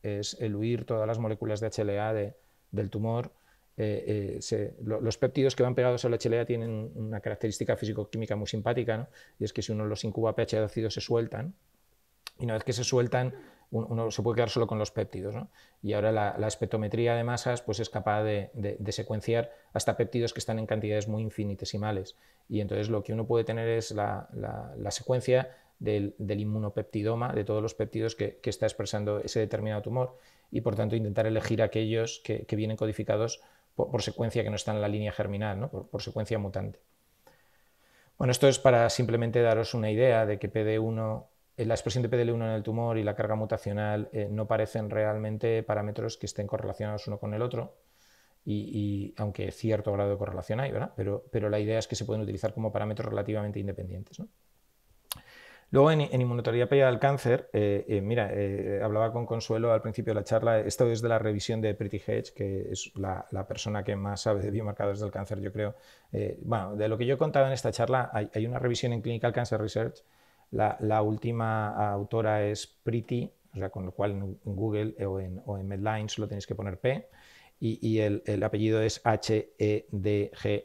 es eluir todas las moléculas de HLA del tumor. Los péptidos que van pegados al HLA tienen una característica físico-química muy simpática, ¿no? Y es que si uno los incuba a pH de ácido se sueltan, y una vez que se sueltan uno se puede quedar solo con los péptidos, ¿no? Y ahora la espectrometría de masas pues es capaz de secuenciar hasta péptidos que están en cantidades muy infinitesimales, y entonces lo que uno puede tener es la secuencia del inmunopeptidoma, de todos los péptidos que está expresando ese determinado tumor, y por tanto intentar elegir aquellos que vienen codificados por secuencia, que no están en la línea germinal, ¿no? por secuencia mutante. Bueno, esto es para simplemente daros una idea de que PD1, la expresión de PDL1 en el tumor y la carga mutacional no parecen realmente parámetros que estén correlacionados uno con el otro, y aunque cierto grado de correlación hay, ¿verdad? Pero la idea es que se pueden utilizar como parámetros relativamente independientes, ¿no? Luego, en inmunoterapia del cáncer, mira, hablaba con Consuelo al principio de la charla, esto es de la revisión de Pretty Hedge, que es la persona que más sabe de biomarcadores del cáncer, yo creo. Bueno, de lo que yo he contado en esta charla, hay una revisión en Clinical Cancer Research. La última autora es Pretty, o sea, con lo cual en Google o en Medline solo tenéis que poner P, y el apellido es Hedge,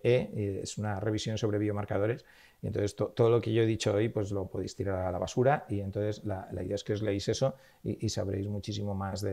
es una revisión sobre biomarcadores. Y entonces todo lo que yo he dicho hoy pues lo podéis tirar a la basura, y entonces la idea es que os leéis eso y sabréis muchísimo más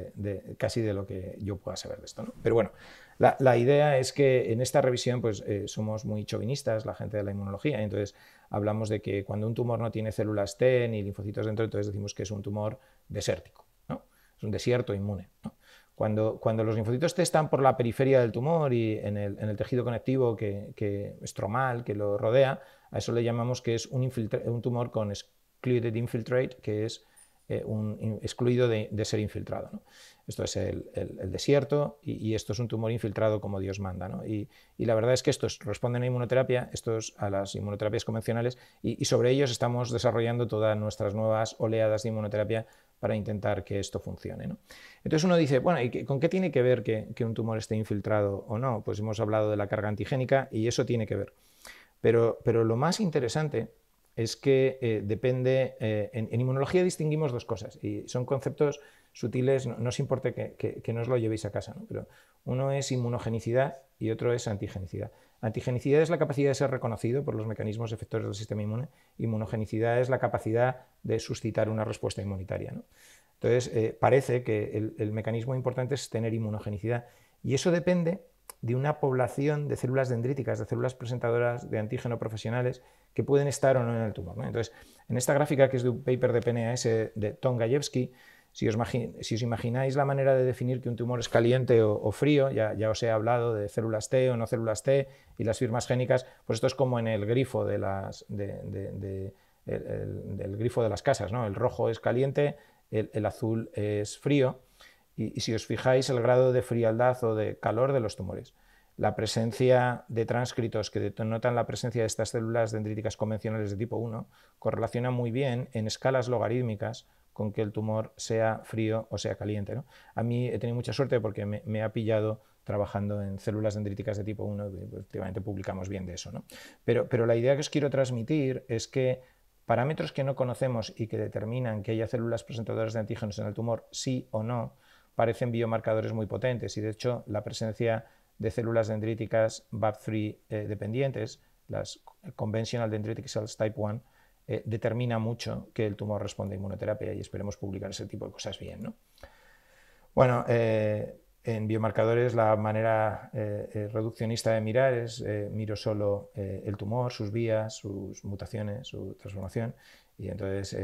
casi de lo que yo pueda saber de esto, ¿no? Pero bueno, la idea es que en esta revisión pues somos muy chauvinistas, la gente de la inmunología, y entonces hablamos de que cuando un tumor no tiene células T ni linfocitos dentro, entonces decimos que es un tumor desértico, ¿no? Es un desierto inmune, ¿no? Cuando los linfocitos T están por la periferia del tumor y en el tejido conectivo estromal que lo rodea, a eso le llamamos que es un tumor con excluded infiltrate, que es excluido de ser infiltrado, ¿no? Esto es el desierto, y esto es un tumor infiltrado como Dios manda, ¿no? Y la verdad es que estos responden a inmunoterapia, estos a las inmunoterapias convencionales, y sobre ellos estamos desarrollando todas nuestras nuevas oleadas de inmunoterapia para intentar que esto funcione, ¿no? Entonces uno dice, bueno, ¿y con qué tiene que ver que un tumor esté infiltrado o no? Pues hemos hablado de la carga antigénica y eso tiene que ver. Pero lo más interesante es que depende, en inmunología distinguimos dos cosas, y son conceptos sutiles, no os importe que no os lo llevéis a casa, ¿no? Pero uno es inmunogenicidad y otro es antigenicidad. Antigenicidad es la capacidad de ser reconocido por los mecanismos efectores del sistema inmune. Inmunogenicidad es la capacidad de suscitar una respuesta inmunitaria, ¿no? Entonces, parece que el mecanismo importante es tener inmunogenicidad, y eso depende de una población de células dendríticas, de células presentadoras de antígeno profesionales que pueden estar o no en el tumor, ¿no? Entonces, en esta gráfica, que es de un paper de PNAS de Tom Gajewski, si os imagináis la manera de definir que un tumor es caliente o frío, ya os he hablado de células T o no células T y las firmas génicas, pues esto es como en el grifo del grifo de las casas, ¿no? El rojo es caliente, el azul es frío, y si os fijáis el grado de frialdad o de calor de los tumores, la presencia de transcritos que denotan la presencia de estas células dendríticas convencionales de tipo 1 correlaciona muy bien en escalas logarítmicas con que el tumor sea frío o sea caliente, ¿no? A mí he tenido mucha suerte porque me ha pillado trabajando en células dendríticas de tipo 1, y últimamente publicamos bien de eso, ¿no? Pero la idea que os quiero transmitir es que parámetros que no conocemos y que determinan que haya células presentadoras de antígenos en el tumor, sí o no, parecen biomarcadores muy potentes, y de hecho la presencia de células dendríticas BAP3 dependientes, las Conventional Dendritic Cells Type 1, determina mucho que el tumor responde a inmunoterapia, y esperemos publicar ese tipo de cosas bien, ¿no? Bueno, en biomarcadores la manera reduccionista de mirar es miro solo el tumor, sus vías, sus mutaciones, su transformación, y entonces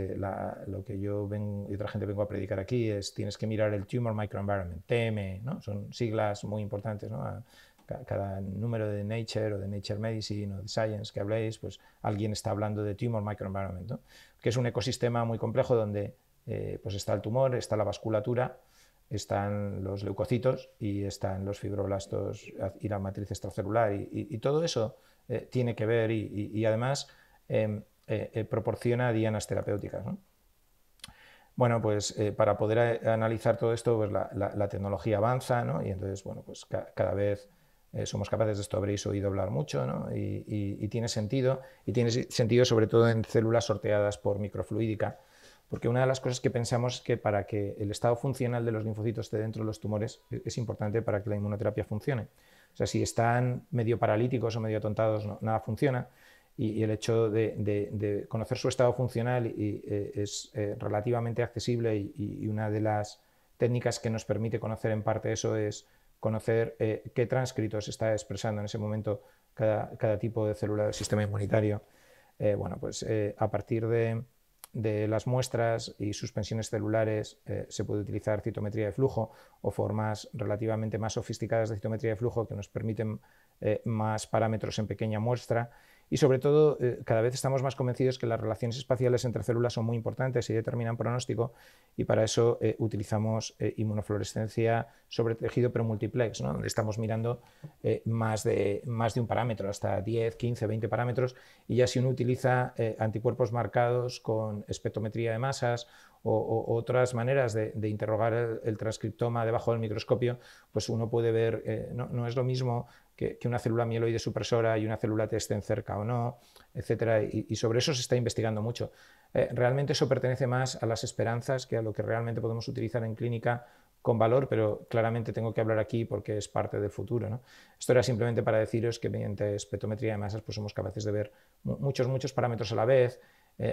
lo que yo y otra gente vengo a predicar aquí es tienes que mirar el Tumor Microenvironment, TM, ¿no? Son siglas muy importantes, ¿no? Cada número de Nature o de Nature Medicine o de Science que habléis, pues alguien está hablando de Tumor Microenvironment, ¿no? Que es un ecosistema muy complejo donde pues está el tumor, está la vasculatura, están los leucocitos y están los fibroblastos y la matriz extracelular, y todo eso tiene que ver, y además proporciona dianas terapéuticas, ¿no? Bueno, pues para poder analizar todo esto, pues la tecnología avanza, ¿no? Y entonces, bueno, pues cada vez somos capaces, de esto habréis oído hablar mucho, ¿no? Y tiene sentido sobre todo en células sorteadas por microfluídica, porque una de las cosas que pensamos es que para que el estado funcional de los linfocitos esté dentro de los tumores es importante para que la inmunoterapia funcione. O sea, si están medio paralíticos o medio atontados, nada funciona. Y el hecho de conocer su estado funcional es relativamente accesible y una de las técnicas que nos permite conocer en parte eso es conocer qué transcritos está expresando en ese momento cada tipo de célula del sistema inmunitario. Bueno, pues a partir de las muestras y suspensiones celulares se puede utilizar citometría de flujo o formas relativamente más sofisticadas de citometría de flujo que nos permiten más parámetros en pequeña muestra. Y sobre todo, cada vez estamos más convencidos que las relaciones espaciales entre células son muy importantes y determinan pronóstico, y para eso utilizamos inmunofluorescencia sobre tejido pero multiplex, ¿no? Donde estamos mirando más de un parámetro, hasta 10, 15, 20 parámetros, y ya si uno utiliza anticuerpos marcados con espectrometría de masas o otras maneras de interrogar el transcriptoma debajo del microscopio, pues uno puede ver, no es lo mismo que una célula mieloide supresora y una célula T estén cerca o no, etcétera, y sobre eso se está investigando mucho. Realmente eso pertenece más a las esperanzas que a lo que realmente podemos utilizar en clínica con valor, pero claramente tengo que hablar aquí porque es parte del futuro, ¿no? Esto era simplemente para deciros que mediante espectrometría de masas pues somos capaces de ver muchos parámetros a la vez,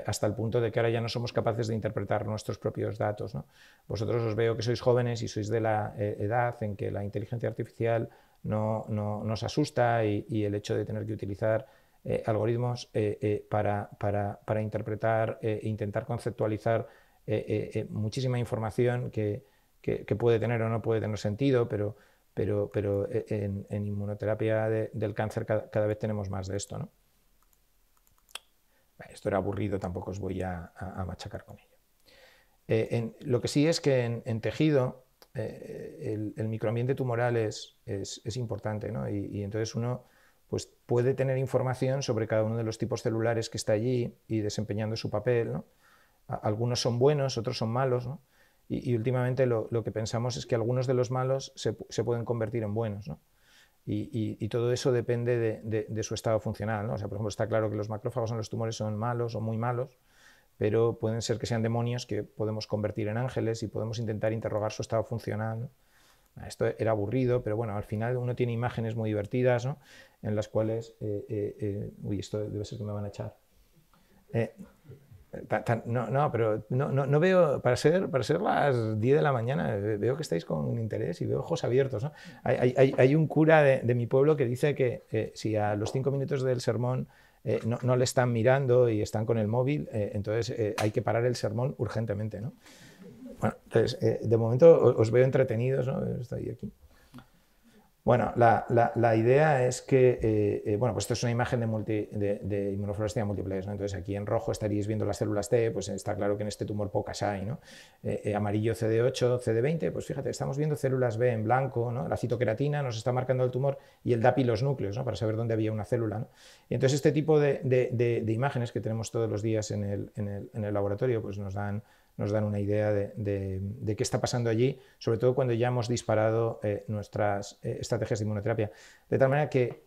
hasta el punto de que ahora ya no somos capaces de interpretar nuestros propios datos, ¿no? Vosotros os veo que sois jóvenes y sois de la edad en que la inteligencia artificial no nos asusta, y el hecho de tener que utilizar algoritmos para interpretar e intentar conceptualizar muchísima información que puede tener o no puede tener sentido, pero en inmunoterapia del cáncer cada vez tenemos más de esto, ¿no? Esto era aburrido, tampoco os voy a machacar con ello. Lo que sí es que en tejido el microambiente tumoral es importante, ¿no? Y entonces uno pues, puede tener información sobre cada uno de los tipos celulares que está allí y desempeñando su papel, ¿no? Algunos son buenos, otros son malos, ¿no? Y últimamente lo que pensamos es que algunos de los malos se pueden convertir en buenos, ¿no? Y todo eso depende de su estado funcional, ¿no? O sea, por ejemplo, está claro que los macrófagos en los tumores son malos o muy malos, pero pueden ser que sean demonios que podemos convertir en ángeles y podemos intentar interrogar su estado funcional, ¿no? Esto era aburrido, pero bueno, al final uno tiene imágenes muy divertidas, ¿no? En las cuales... uy, esto debe ser que me van a echar. Pero no veo, para ser las 10 de la mañana, veo que estáis con interés y veo ojos abiertos, ¿no? Hay un cura de mi pueblo que dice que si a los 5 minutos del sermón no le están mirando y están con el móvil, entonces hay que parar el sermón urgentemente, ¿no? Bueno, entonces, de momento os veo entretenidos, ¿no? Estoy aquí. Bueno, la idea es que, bueno, pues esto es una imagen de inmunofluorescencia múltiples, ¿no? Entonces aquí en rojo estaríais viendo las células T, pues está claro que en este tumor pocas hay, ¿no? Amarillo CD8, CD20, pues fíjate, estamos viendo células B en blanco, ¿no? La citoqueratina nos está marcando el tumor y el DAPI los núcleos, ¿no? Para saber dónde había una célula, ¿no? Y entonces este tipo de imágenes que tenemos todos los días en el laboratorio, pues nos dan una idea de qué está pasando allí, sobre todo cuando ya hemos disparado nuestras estrategias de inmunoterapia. De tal manera que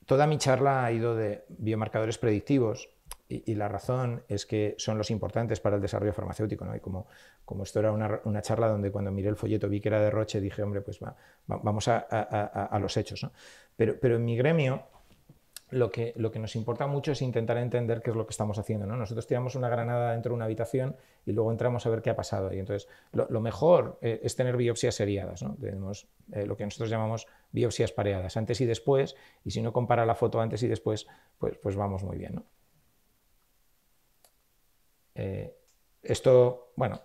toda mi charla ha ido de biomarcadores predictivos, y la razón es que son los importantes para el desarrollo farmacéutico, ¿no? Y como esto era una charla donde cuando miré el folleto vi que era de Roche, dije, hombre, pues vamos a los hechos, ¿no? Pero en mi gremio lo que nos importa mucho es intentar entender qué es lo que estamos haciendo, ¿no? Nosotros tiramos una granada dentro de una habitación y luego entramos a ver qué ha pasado. Y entonces, lo mejor es tener biopsias seriadas, ¿no? Tenemos lo que nosotros llamamos biopsias pareadas, antes y después, y si uno compara la foto antes y después, pues vamos muy bien, ¿no? Esto, bueno,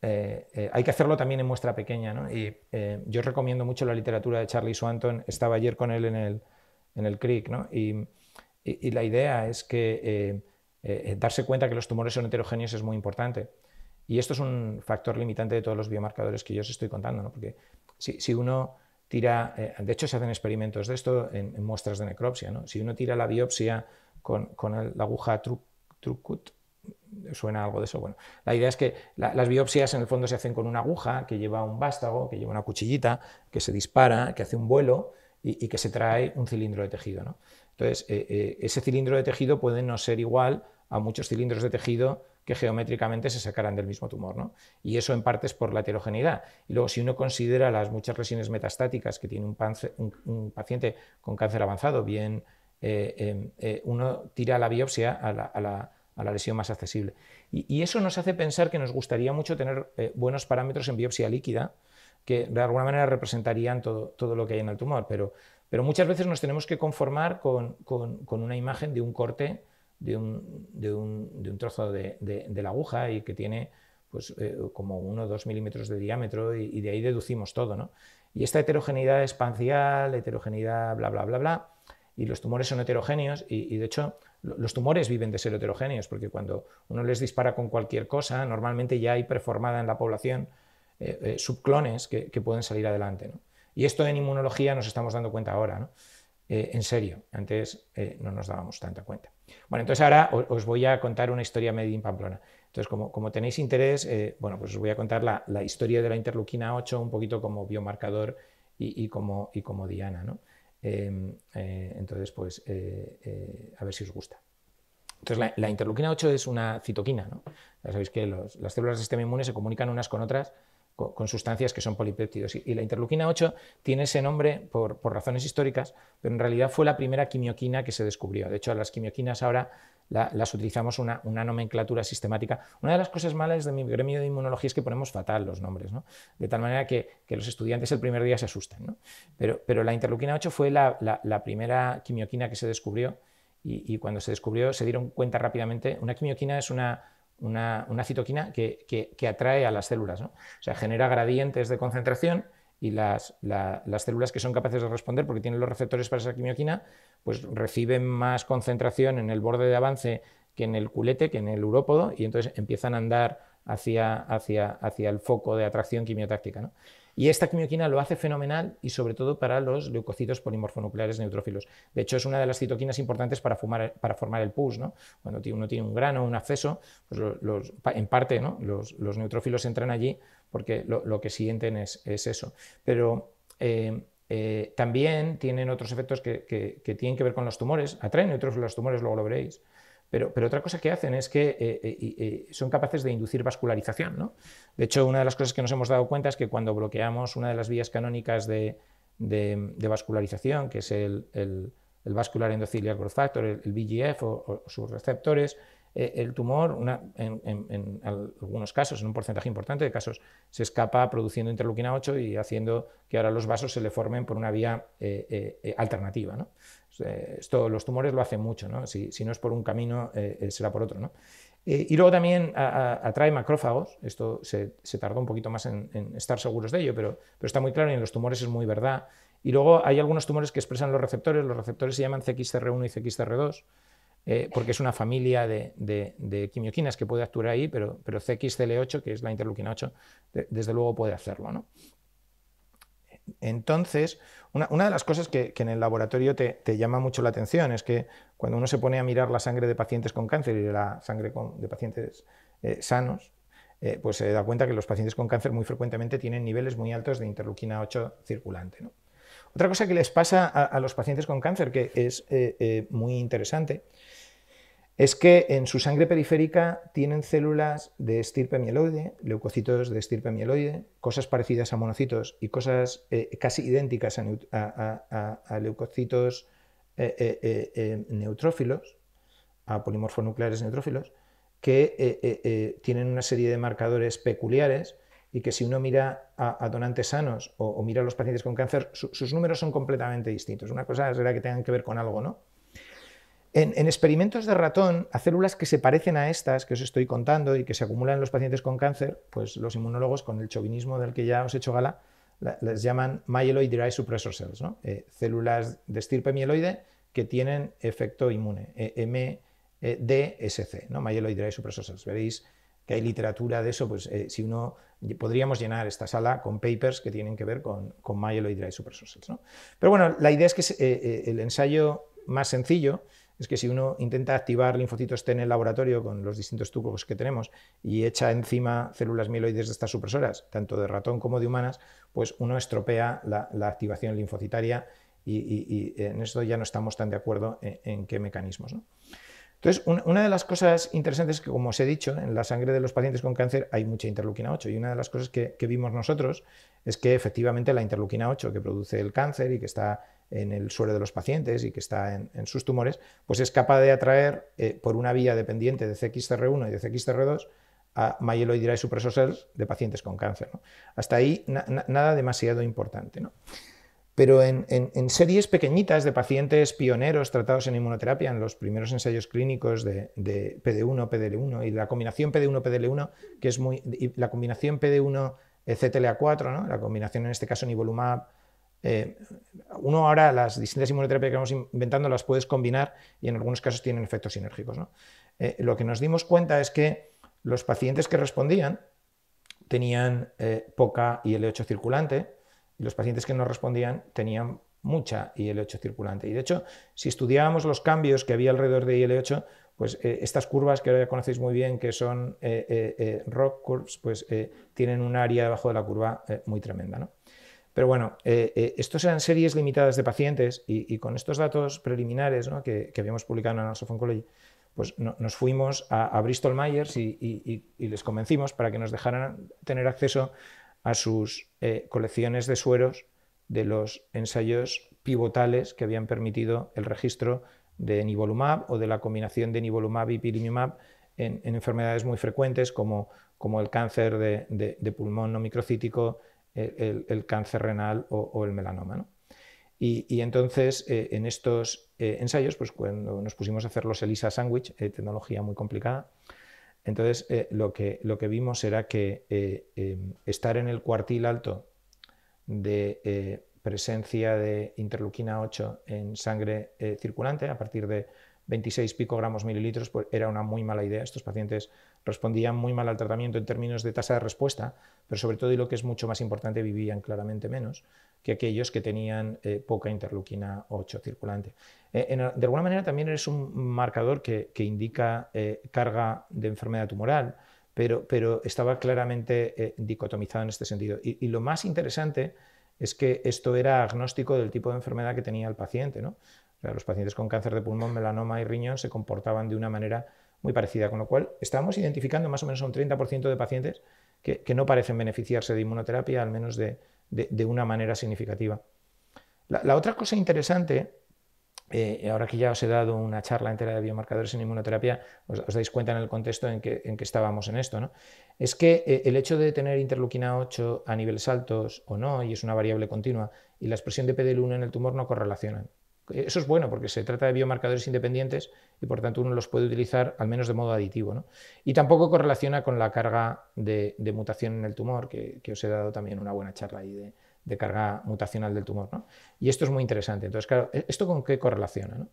hay que hacerlo también en muestra pequeña, ¿no? Y yo recomiendo mucho la literatura de Charlie Swanton. Estaba ayer con él en el CRIC, ¿no? Y la idea es que darse cuenta que los tumores son heterogéneos es muy importante. Y esto es un factor limitante de todos los biomarcadores que yo os estoy contando, ¿no? Porque si uno tira, de hecho se hacen experimentos de esto en muestras de necropsia, ¿no? Si uno tira la biopsia con la aguja Trucut, ¿suena algo de eso? Bueno, la idea es que las biopsias en el fondo se hacen con una aguja que lleva un vástago, que lleva una cuchillita, que se dispara, que hace un vuelo y que se trae un cilindro de tejido, ¿no? Entonces, ese cilindro de tejido puede no ser igual a muchos cilindros de tejido que geométricamente se sacaran del mismo tumor, ¿no? Y eso en parte es por la heterogeneidad. Y luego, si uno considera las muchas lesiones metastáticas que tiene un paciente con cáncer avanzado, bien uno tira la biopsia a la lesión más accesible. Y eso nos hace pensar que nos gustaría mucho tener buenos parámetros en biopsia líquida, que de alguna manera representarían todo lo que hay en el tumor, pero muchas veces nos tenemos que conformar con una imagen de un corte de un trozo de la aguja y que tiene pues, como 1 o 2 milímetros de diámetro y de ahí deducimos todo, ¿no? Y esta heterogeneidad espacial, heterogeneidad bla, bla, bla, bla, y los tumores son heterogéneos y de hecho los tumores viven de ser heterogéneos porque cuando uno les dispara con cualquier cosa, normalmente ya hay preformada en la población subclones que pueden salir adelante, ¿no? Y esto en inmunología nos estamos dando cuenta ahora, ¿no? En serio, antes no nos dábamos tanta cuenta. Bueno, entonces ahora os voy a contar una historia made in Pamplona. Entonces, como tenéis interés, bueno, pues os voy a contar la historia de la interleuquina 8 un poquito como biomarcador y como diana, ¿no? Entonces, pues, a ver si os gusta. Entonces, la interleuquina 8 es una citoquina, ¿no? Ya sabéis que las células del sistema inmune se comunican unas con otras con sustancias que son polipéptidos. Y la interleuquina 8 tiene ese nombre por razones históricas, pero en realidad fue la primera quimioquina que se descubrió. De hecho, las quimioquinas ahora las utilizamos una nomenclatura sistemática. Una de las cosas malas de mi gremio de inmunología es que ponemos fatal los nombres, ¿no? De tal manera que los estudiantes el primer día se asustan, ¿no? Pero la interleuquina 8 fue la primera quimioquina que se descubrió y cuando se descubrió se dieron cuenta rápidamente. Una quimioquina es una citoquina que atrae a las células, ¿no? O sea, genera gradientes de concentración y las células que son capaces de responder porque tienen los receptores para esa quimioquina, pues reciben más concentración en el borde de avance que en el culete, que en el urópodo, y entonces empiezan a andar hacia el foco de atracción quimiotáctica, ¿no? Y esta quimioquina lo hace fenomenal y sobre todo para los leucocitos polimorfonucleares neutrófilos. De hecho, es una de las citoquinas importantes para formar el pus, ¿no? Cuando uno tiene un grano, un absceso, pues en parte, ¿no? los neutrófilos entran allí porque lo que sienten es eso. Pero también tienen otros efectos que tienen que ver con los tumores, atraen neutrófilos a los tumores, luego lo veréis. Pero otra cosa que hacen es que son capaces de inducir vascularización, ¿no? De hecho, una de las cosas que nos hemos dado cuenta es que cuando bloqueamos una de las vías canónicas de vascularización, que es el Vascular Endothelial Growth Factor, el VEGF o sus receptores, el tumor, en algunos casos, en un porcentaje importante de casos, se escapa produciendo interleuquina 8 y haciendo que ahora los vasos se le formen por una vía alternativa, ¿no? Esto los tumores lo hacen mucho, ¿no? Si no es por un camino, será por otro, ¿no? Y luego también atrae macrófagos. Esto se tardó un poquito más en estar seguros de ello, pero está muy claro y en los tumores es muy verdad. Y luego hay algunos tumores que expresan los receptores se llaman CXCR1 y CXCR2, porque es una familia de quimioquinas que puede actuar ahí, pero CXCL8, que es la interleuquina 8, desde luego puede hacerlo, ¿no? Entonces, una de las cosas que en el laboratorio te llama mucho la atención es que cuando uno se pone a mirar la sangre de pacientes con cáncer y la sangre de pacientes sanos, pues se da cuenta que los pacientes con cáncer muy frecuentemente tienen niveles muy altos de interleuquina 8 circulante, ¿no? Otra cosa que les pasa a los pacientes con cáncer, que es muy interesante, es que en su sangre periférica tienen células de estirpe mieloide, leucocitos de estirpe mieloide, cosas parecidas a monocitos y cosas casi idénticas a leucocitos neutrófilos, a polimorfonucleares neutrófilos, que tienen una serie de marcadores peculiares y que si uno mira a donantes sanos o mira a los pacientes con cáncer, sus números son completamente distintos. Una cosa será que tengan que ver con algo, ¿no? En experimentos de ratón, a células que se parecen a estas que os estoy contando y que se acumulan en los pacientes con cáncer, pues los inmunólogos, con el chauvinismo del que ya os he hecho gala, les llaman myeloid derived suppressor cells, ¿no? Células de estirpe mieloide que tienen efecto inmune, MDSC, ¿no? Myeloid derived suppressor cells. Veréis que hay literatura de eso, pues si uno podríamos llenar esta sala con papers que tienen que ver con myeloid derived suppressor cells, ¿no? Pero bueno, la idea es que el ensayo más sencillo es que si uno intenta activar linfocitos T en el laboratorio con los distintos trucos que tenemos y echa encima células mieloides de estas supresoras, tanto de ratón como de humanas, pues uno estropea la activación linfocitaria y en esto ya no estamos tan de acuerdo en qué mecanismos, ¿no? Entonces, una de las cosas interesantes es que, como os he dicho, en la sangre de los pacientes con cáncer hay mucha interleuquina 8 y una de las cosas que vimos nosotros es que efectivamente la interleuquina 8 que produce el cáncer y que está en el suero de los pacientes y que está en sus tumores, pues es capaz de atraer por una vía dependiente de CXCR1 y de CXCR2 a myeloid derived suppressor cells de pacientes con cáncer, ¿no? Hasta ahí nada demasiado importante, ¿no? Pero en series pequeñitas de pacientes pioneros tratados en inmunoterapia, en los primeros ensayos clínicos de PD1, PDL1 y la combinación PD1-PDL1, que es la combinación PD1-CTLA4, ¿no? La combinación en este caso nivolumab. Uno ahora las distintas inmunoterapias que vamos inventando las puedes combinar y en algunos casos tienen efectos sinérgicos, ¿no? Lo que nos dimos cuenta es que los pacientes que respondían tenían poca IL-8 circulante, y los pacientes que no respondían tenían mucha IL-8 circulante. Y de hecho, si estudiábamos los cambios que había alrededor de IL-8, pues estas curvas que ahora ya conocéis muy bien, que son ROC curves, pues tienen un área debajo de la curva muy tremenda, ¿no? Pero bueno, estos eran series limitadas de pacientes y con estos datos preliminares, ¿no?, que habíamos publicado en Annals of Oncology, pues nos fuimos a Bristol Myers y les convencimos para que nos dejaran tener acceso a sus colecciones de sueros de los ensayos pivotales que habían permitido el registro de nivolumab o de la combinación de nivolumab y ipilimumab en enfermedades muy frecuentes como el cáncer de pulmón no microcítico, el cáncer renal o el melanoma, ¿no? Y entonces, en estos ensayos, pues cuando nos pusimos a hacer los ELISA sandwich, tecnología muy complicada, entonces lo que vimos era que estar en el cuartil alto de presencia de interleuquina 8 en sangre circulante a partir de 26 picogramos mililitros, pues era una muy mala idea. Estos pacientes respondían muy mal al tratamiento en términos de tasa de respuesta, pero sobre todo, y lo que es mucho más importante, vivían claramente menos que aquellos que tenían poca interleuquina 8 circulante. De alguna manera también es un marcador que indica carga de enfermedad tumoral, pero estaba claramente dicotomizado en este sentido. Y lo más interesante es que esto era agnóstico del tipo de enfermedad que tenía el paciente, ¿no? O sea, los pacientes con cáncer de pulmón, melanoma y riñón se comportaban de una manera muy parecida, con lo cual estamos identificando más o menos a un 30% de pacientes que no parecen beneficiarse de inmunoterapia, al menos de una manera significativa. La otra cosa interesante, ahora que ya os he dado una charla entera de biomarcadores en inmunoterapia, os dais cuenta en el contexto en que estábamos en esto, ¿no? Es que el hecho de tener interleuquina 8 a niveles altos o no, y es una variable continua, y la expresión de PDL1 en el tumor no correlacionan. Eso es bueno porque se trata de biomarcadores independientes y por tanto uno los puede utilizar al menos de modo aditivo, ¿no? Y tampoco correlaciona con la carga de mutación en el tumor, que os he dado también una buena charla ahí de carga mutacional del tumor, ¿no? Y esto es muy interesante. Entonces, claro, ¿esto con qué correlaciona, ¿no?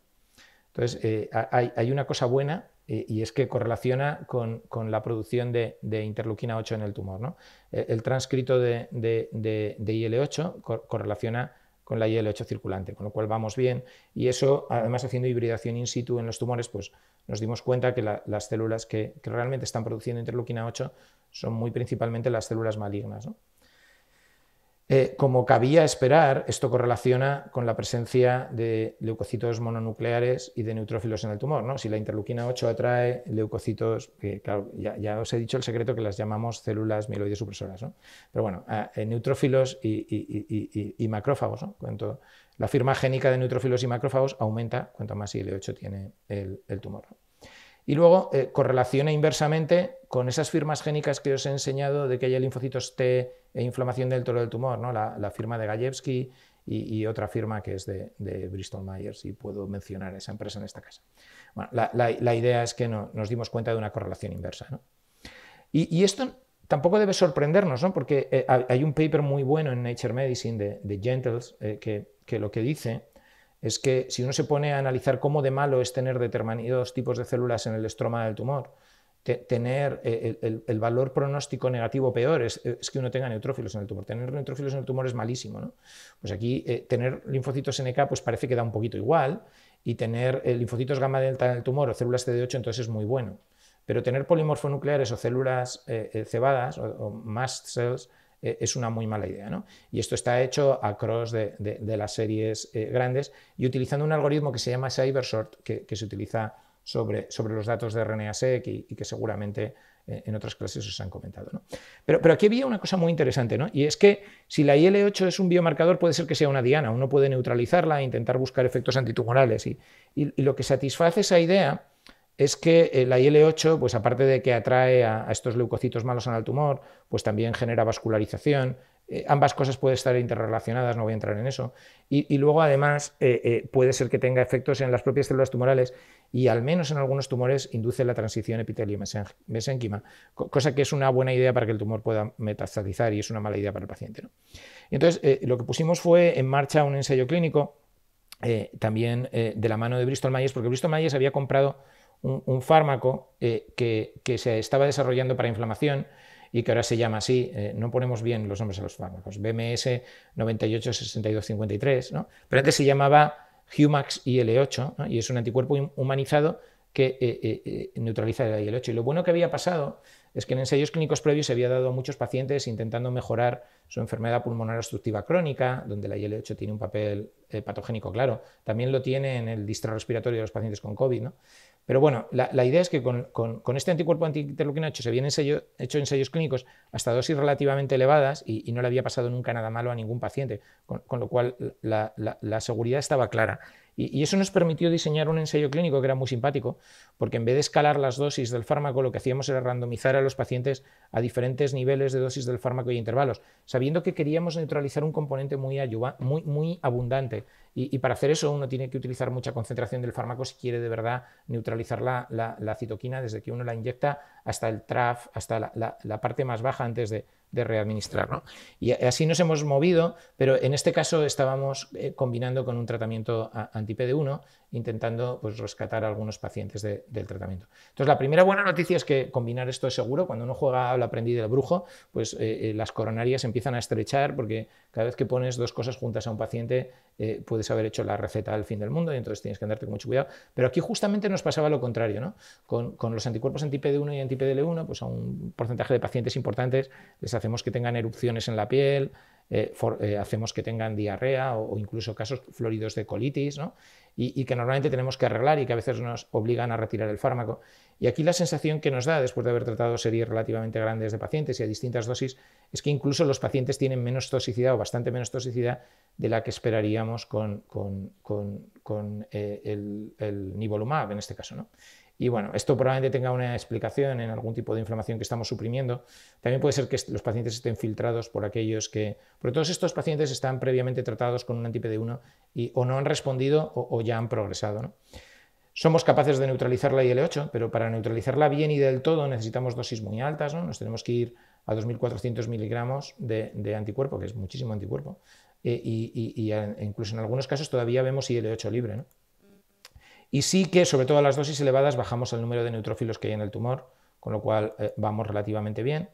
Entonces, hay una cosa buena y es que correlaciona con la producción de interleuquina 8 en el tumor, ¿no? El transcrito de IL-8 correlaciona con la IL-8 circulante, con lo cual vamos bien, y eso, además haciendo hibridación in situ en los tumores, pues nos dimos cuenta que las células que realmente están produciendo interleuquina 8 son muy principalmente las células malignas, ¿no? Como cabía esperar, esto correlaciona con la presencia de leucocitos mononucleares y de neutrófilos en el tumor, ¿no? Si la interleuquina 8 atrae leucocitos, que claro, ya os he dicho el secreto que las llamamos células mieloides supresoras, ¿no? Pero bueno, neutrófilos y macrófagos, ¿no? Cuanto la firma génica de neutrófilos y macrófagos aumenta, cuanto más IL-8 tiene el tumor, ¿no? Y luego correlaciona inversamente con esas firmas génicas que os he enseñado de que haya linfocitos T e inflamación del toro del tumor, ¿no? La firma de Gajewski y otra firma que es de Bristol Myers, y puedo mencionar a esa empresa en esta casa. Bueno, la idea es que nos dimos cuenta de una correlación inversa, ¿no? Y esto tampoco debe sorprendernos, ¿no? Porque hay un paper muy bueno en Nature Medicine de Gentles que lo que dice es que si uno se pone a analizar cómo de malo es tener determinados tipos de células en el estroma del tumor, tener el valor pronóstico negativo peor es que uno tenga neutrófilos en el tumor. Tener neutrófilos en el tumor es malísimo, ¿no? Pues aquí tener linfocitos NK pues parece que da un poquito igual, y tener linfocitos gamma delta en el tumor o células CD8 entonces es muy bueno. Pero tener polimorfonucleares o células cebadas o mast cells es una muy mala idea, ¿no? Y esto está hecho a cross de las series grandes y utilizando un algoritmo que se llama CyberSort, que se utiliza sobre los datos de RNA-seq y que seguramente en otras clases os han comentado, ¿no? Pero aquí había una cosa muy interesante, ¿no? Y es que si la IL-8 es un biomarcador, puede ser que sea una diana. Uno puede neutralizarla e intentar buscar efectos antitumorales. Y lo que satisface esa idea es que la IL-8, pues aparte de que atrae a estos leucocitos malos al tumor, pues también genera vascularización. Ambas cosas pueden estar interrelacionadas, no voy a entrar en eso. Y luego, además, puede ser que tenga efectos en las propias células tumorales y, al menos en algunos tumores, induce la transición epitelio-mesénquima, cosa que es una buena idea para que el tumor pueda metastatizar y es una mala idea para el paciente, ¿no? Y entonces, lo que pusimos fue en marcha un ensayo clínico, también de la mano de Bristol Myers, porque Bristol Myers había comprado un fármaco que se estaba desarrollando para inflamación y que ahora se llama así, no ponemos bien los nombres a los fármacos, BMS 986253, ¿no? Pero antes se llamaba Humax IL-8, ¿no? Y es un anticuerpo humanizado que neutraliza el IL-8. Y lo bueno que había pasado es que en ensayos clínicos previos se había dado a muchos pacientes intentando mejorar su enfermedad pulmonar obstructiva crónica, donde la IL-8 tiene un papel patogénico claro. También lo tiene en el distrés respiratorio de los pacientes con COVID, ¿no? Pero bueno, la idea es que con este anticuerpo anti-interleuquina 8 se habían hecho ensayos clínicos hasta dosis relativamente elevadas y no le había pasado nunca nada malo a ningún paciente, con lo cual la seguridad estaba clara. Y eso nos permitió diseñar un ensayo clínico que era muy simpático, porque en vez de escalar las dosis del fármaco, lo que hacíamos era randomizar a los pacientes a diferentes niveles de dosis del fármaco y intervalos, sabiendo que queríamos neutralizar un componente muy abundante. Y para hacer eso uno tiene que utilizar mucha concentración del fármaco si quiere de verdad neutralizar la citoquina desde que uno la inyecta hasta el TRAF, hasta la parte más baja antes de readministrar, ¿no? Y así nos hemos movido, pero en este caso estábamos combinando con un tratamiento anti-PD1, intentando pues, rescatar a algunos pacientes del tratamiento. Entonces, la primera buena noticia es que combinar esto es seguro. Cuando uno juega al aprendiz del brujo, pues las coronarias empiezan a estrechar porque cada vez que pones dos cosas juntas a un paciente puedes haber hecho la receta al fin del mundo y entonces tienes que andarte con mucho cuidado. Pero aquí justamente nos pasaba lo contrario, ¿no? Con los anticuerpos anti-PD1 y anti-PDL1, pues a un porcentaje de pacientes importantes les hacemos que tengan erupciones en la piel, hacemos que tengan diarrea o incluso casos floridos de colitis, ¿no? Y que normalmente tenemos que arreglar y que a veces nos obligan a retirar el fármaco. Y aquí la sensación que nos da, después de haber tratado series relativamente grandes de pacientes y a distintas dosis, es que incluso los pacientes tienen menos toxicidad o bastante menos toxicidad de la que esperaríamos con el nivolumab en este caso, ¿no? Y bueno, esto probablemente tenga una explicación en algún tipo de inflamación que estamos suprimiendo. También puede ser que los pacientes estén filtrados por aquellos que... Porque todos estos pacientes están previamente tratados con un anti-PD1 o no han respondido o ya han progresado, ¿no? Somos capaces de neutralizar la IL-8, pero para neutralizarla bien y del todo necesitamos dosis muy altas, ¿no? Nos tenemos que ir a 2.400 miligramos de anticuerpo, que es muchísimo anticuerpo, incluso en algunos casos todavía vemos IL-8 libre, ¿no? Y sí que, sobre todo a las dosis elevadas, bajamos el número de neutrófilos que hay en el tumor, con lo cual vamos relativamente bien.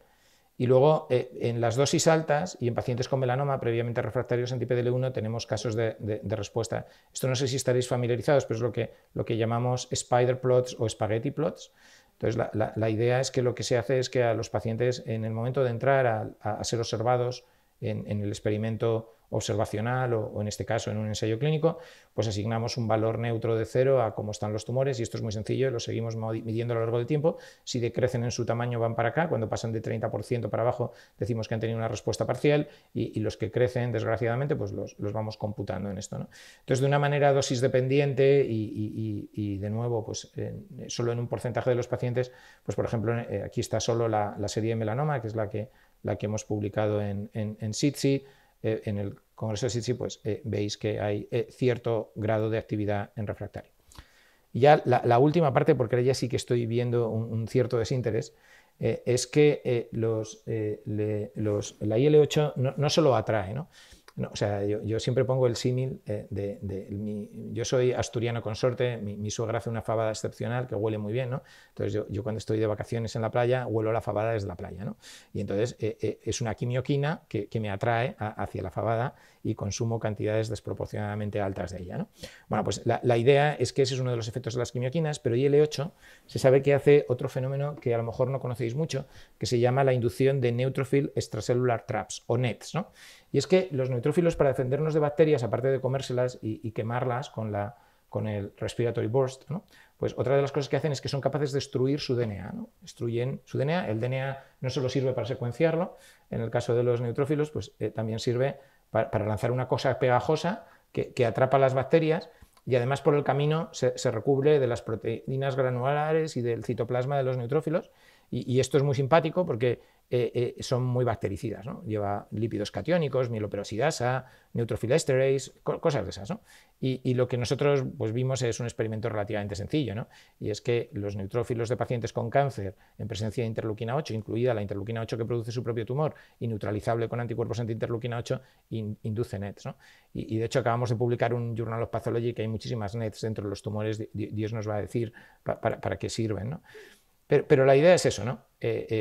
Y luego, en las dosis altas y en pacientes con melanoma previamente refractarios anti-PDL1 tenemos casos de respuesta. Esto no sé si estaréis familiarizados, pero es lo que llamamos spider plots o spaghetti plots. Entonces, la idea es que lo que se hace es que a los pacientes, en el momento de entrar a ser observados en el experimento observacional o en este caso en un ensayo clínico, pues asignamos un valor neutro de 0 a cómo están los tumores y esto es muy sencillo, lo seguimos midiendo a lo largo del tiempo. Si decrecen en su tamaño van para acá, cuando pasan de 30% para abajo decimos que han tenido una respuesta parcial y los que crecen desgraciadamente pues los vamos computando en esto, ¿no? Entonces de una manera dosis dependiente y de nuevo pues solo en un porcentaje de los pacientes, pues por ejemplo aquí está solo la serie de melanoma que es la que hemos publicado en SITC. En el Congreso de SITC pues, veis que hay cierto grado de actividad en refractario. Y ya la última parte, porque ahora ya sí que estoy viendo un cierto desinterés, es que la IL-8 no solo atrae, ¿no? No, o sea, yo siempre pongo el símil yo soy asturiano consorte, mi suegra hace una fabada excepcional que huele muy bien, ¿no? Entonces yo cuando estoy de vacaciones en la playa huelo la fabada desde la playa, ¿no? Y entonces es una quimioquina que me atrae hacia la fabada y consumo cantidades desproporcionadamente altas de ella, ¿no? Bueno, pues la idea es que ese es uno de los efectos de las quimioquinas, pero IL-8 se sabe que hace otro fenómeno que a lo mejor no conocéis mucho, que se llama la inducción de neutrophil extracellular traps o NETs, ¿no? Y es que los neutrófilos, para defendernos de bacterias, aparte de comérselas y quemarlas con con el respiratory burst, ¿no? Pues otra de las cosas que hacen es que son capaces de destruir su DNA, ¿no? Destruyen su DNA. El DNA no solo sirve para secuenciarlo, en el caso de los neutrófilos, pues también sirve para lanzar una cosa pegajosa que atrapa las bacterias y además por el camino se recubre de las proteínas granulares y del citoplasma de los neutrófilos. Y esto es muy simpático porque son muy bactericidas, ¿no? Lleva lípidos catiónicos, mieloperoxidasa, neutrophil esterase, cosas de esas, ¿no? Y lo que nosotros pues, vimos es un experimento relativamente sencillo, ¿no? Y es que los neutrófilos de pacientes con cáncer en presencia de interleuquina 8, incluida la interleuquina 8 que produce su propio tumor y neutralizable con anticuerpos anti-interleuquina 8, induce NETs, ¿no? Y de hecho acabamos de publicar un Journal of Pathology que hay muchísimas NETs dentro de los tumores, Dios nos va a decir para qué sirven, ¿no? Pero la idea es eso, ¿no?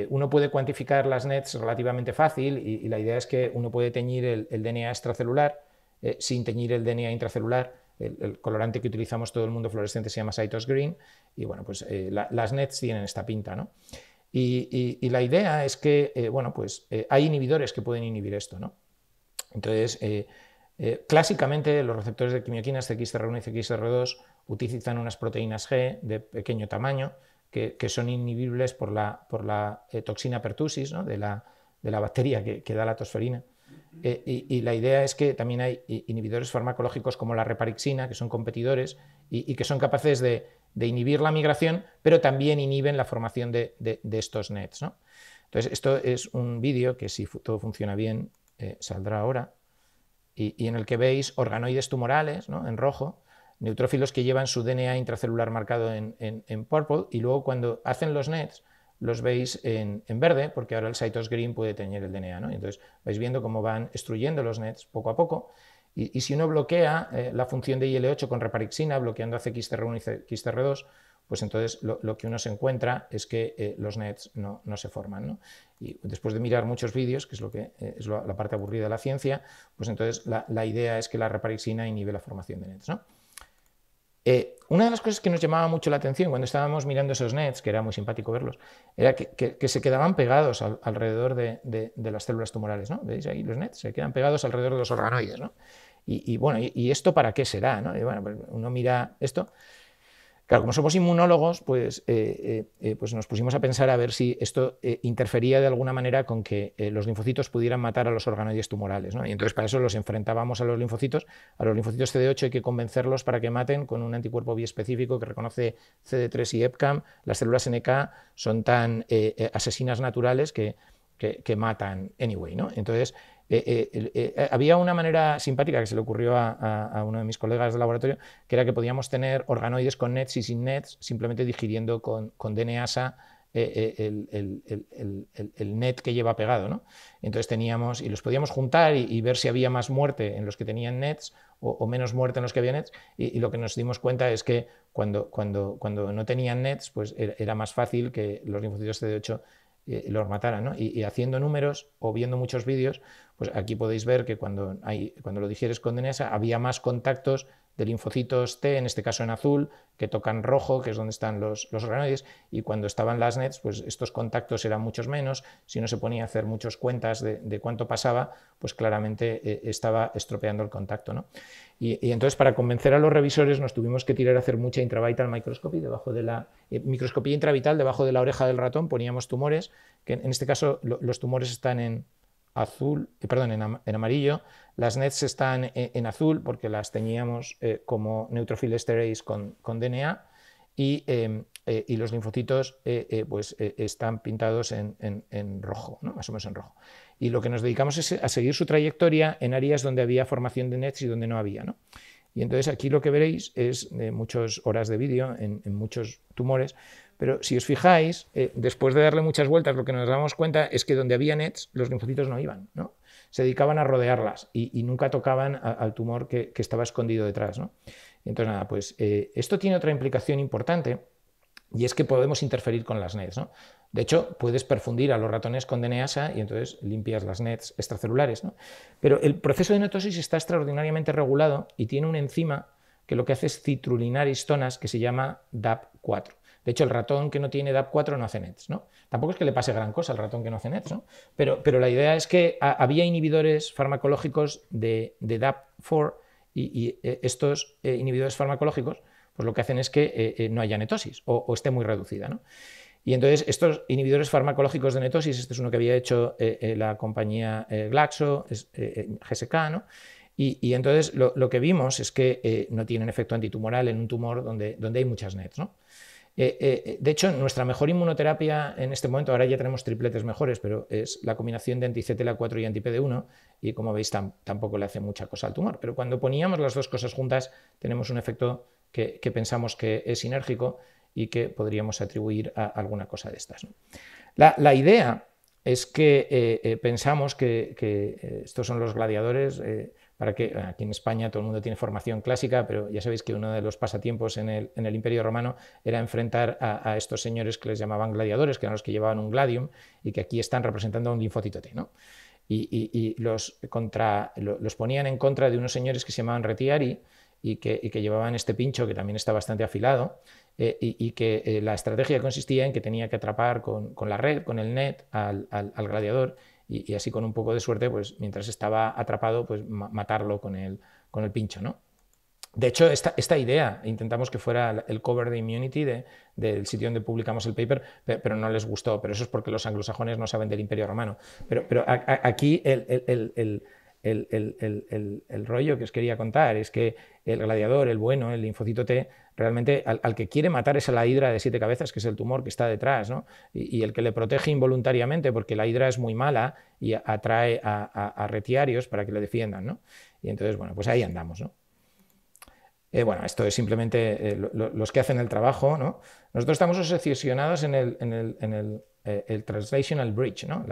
Uno puede cuantificar las NETs relativamente fácil y la idea es que uno puede teñir el DNA extracelular sin teñir el DNA intracelular. El colorante que utilizamos todo el mundo fluorescente se llama Cytos Green y bueno, pues las NETs tienen esta pinta, ¿no? Y la idea es que, bueno, pues hay inhibidores que pueden inhibir esto, ¿no? Entonces, clásicamente los receptores de quimioquinas CXCR1 y CXCR2 utilizan unas proteínas G de pequeño tamaño que son inhibibles por la toxina pertussis, ¿no? de la bacteria que da la tosferina. Y la idea es que también hay inhibidores farmacológicos como la reparixina, que son competidores y que son capaces de inhibir la migración, pero también inhiben la formación de estos NETs, ¿no? Entonces, esto es un vídeo que si todo funciona bien saldrá ahora, y en el que veis organoides tumorales, ¿no? En rojo, neutrófilos que llevan su DNA intracelular marcado en purple, y luego cuando hacen los NETs los veis en verde, porque ahora el Cytos Green puede teñir el DNA, ¿no? Y entonces vais viendo cómo van destruyendo los NETs poco a poco, y si uno bloquea la función de IL-8 con reparixina, bloqueando a CXCR1 y CXCR2, pues entonces lo que uno se encuentra es que los NETs no se forman, ¿no? Y después de mirar muchos vídeos, que es es la parte aburrida de la ciencia, pues entonces la idea es que la reparixina inhibe la formación de NETs, ¿no? Una de las cosas que nos llamaba mucho la atención cuando estábamos mirando esos NETs, que era muy simpático verlos, era que se quedaban pegados alrededor de las células tumorales, ¿no? ¿Veis ahí los NETs? Se quedan pegados alrededor de los organoides, ¿no? Bueno, ¿y esto para qué será, ¿no? Y bueno, pues uno mira esto. Claro, como somos inmunólogos, pues nos pusimos a pensar a ver si esto interfería de alguna manera con que los linfocitos pudieran matar a los organoides tumorales, ¿no? Y entonces para eso los enfrentábamos a los linfocitos CD8 hay que convencerlos para que maten con un anticuerpo biespecífico que reconoce CD3 y EpCAM. Las células NK son tan asesinas naturales que matan anyway, ¿no? Entonces, había una manera simpática que se le ocurrió a uno de mis colegas del laboratorio, que era que podíamos tener organoides con NETs y sin NETs, simplemente digiriendo con DNAsa el NET que lleva pegado, ¿no? Entonces teníamos, y los podíamos juntar y ver si había más muerte en los que tenían NETs o menos muerte en los que había NETs, y lo que nos dimos cuenta es que cuando no tenían NETs, pues era más fácil que los linfocitos CD8 los mataran, ¿no? Y haciendo números o viendo muchos vídeos, pues aquí podéis ver que cuando lo digieres con DNAsa había más contactos de linfocitos T, en este caso en azul, que tocan rojo, que es donde están los organoides, y cuando estaban las NETs, pues estos contactos eran muchos menos. Si uno se ponía a hacer muchas cuentas de cuánto pasaba, pues claramente estaba estropeando el contacto, ¿no? Y entonces, para convencer a los revisores, nos tuvimos que tirar a hacer mucha intravital microscopy debajo de la microscopía intravital debajo de la oreja del ratón. Poníamos tumores, que en este caso los tumores están en azul, en amarillo. Las NETs están en azul porque las teníamos como neutrophil esterase con DNA, y los linfocitos están pintados en rojo, ¿no? Más o menos en rojo. Y lo que nos dedicamos es a seguir su trayectoria en áreas donde había formación de NETs y donde no había, ¿no? Y entonces aquí lo que veréis es muchas horas de vídeo en muchos tumores, pero si os fijáis, después de darle muchas vueltas, lo que nos damos cuenta es que donde había NETs, los linfocitos no iban, ¿no? Se dedicaban a rodearlas y nunca tocaban al tumor que estaba escondido detrás, ¿no? Entonces, nada, pues esto tiene otra implicación importante, y es que podemos interferir con las NETs, ¿no? De hecho, puedes perfundir a los ratones con DNAsa y entonces limpias las NETs extracelulares, ¿no? Pero el proceso de netosis está extraordinariamente regulado y tiene una enzima que lo que hace es citrulinar histonas que se llama DAP4. De hecho, el ratón que no tiene DAP4 no hace NETs, ¿no? Tampoco es que le pase gran cosa al ratón que no hace NETs, ¿no? Pero la idea es que había inhibidores farmacológicos de DAP4 estos inhibidores farmacológicos pues lo que hacen es que no haya netosis o esté muy reducida, ¿no? Y entonces estos inhibidores farmacológicos de netosis, este es uno que había hecho la compañía Glaxo, GSK, ¿no? Y entonces lo que vimos es que no tienen efecto antitumoral en un tumor donde hay muchas NETs, ¿no? De hecho, nuestra mejor inmunoterapia en este momento, ahora ya tenemos tripletes mejores, pero es la combinación de anti-CTLA4 y anti-PD1, y como veis tampoco le hace mucha cosa al tumor. Pero cuando poníamos las dos cosas juntas, tenemos un efecto que pensamos que es sinérgico y que podríamos atribuir a alguna cosa de estas, ¿no? La idea es que pensamos que estos son los gladiadores, para que aquí en España todo el mundo tiene formación clásica, pero ya sabéis que uno de los pasatiempos en el Imperio Romano era enfrentar a estos señores que les llamaban gladiadores, que eran los que llevaban un gladium y que aquí están representando a un linfocito T, ¿no? Y los ponían en contra de unos señores que se llamaban retiari y que llevaban este pincho que también está bastante afilado, y que la estrategia consistía en que tenía que atrapar con la red, con el net, al gladiador, y así con un poco de suerte, pues mientras estaba atrapado, pues matarlo con el pincho, ¿no? De hecho, esta idea intentamos que fuera el cover de Immunity del sitio donde publicamos el paper, pero no les gustó. Pero eso es porque los anglosajones no saben del Imperio Romano. Pero aquí el rollo que os quería contar es que el gladiador, el bueno, el linfocito T, realmente al que quiere matar es a la hidra de 7 cabezas, que es el tumor que está detrás, ¿no? Y el que le protege involuntariamente, porque la hidra es muy mala y atrae a retiarios para que le defiendan, ¿no? Y entonces, bueno, pues ahí andamos, ¿no? Bueno, esto es simplemente los que hacen el trabajo, ¿no? Nosotros estamos obsesionados en el Translational Bridge, ¿no?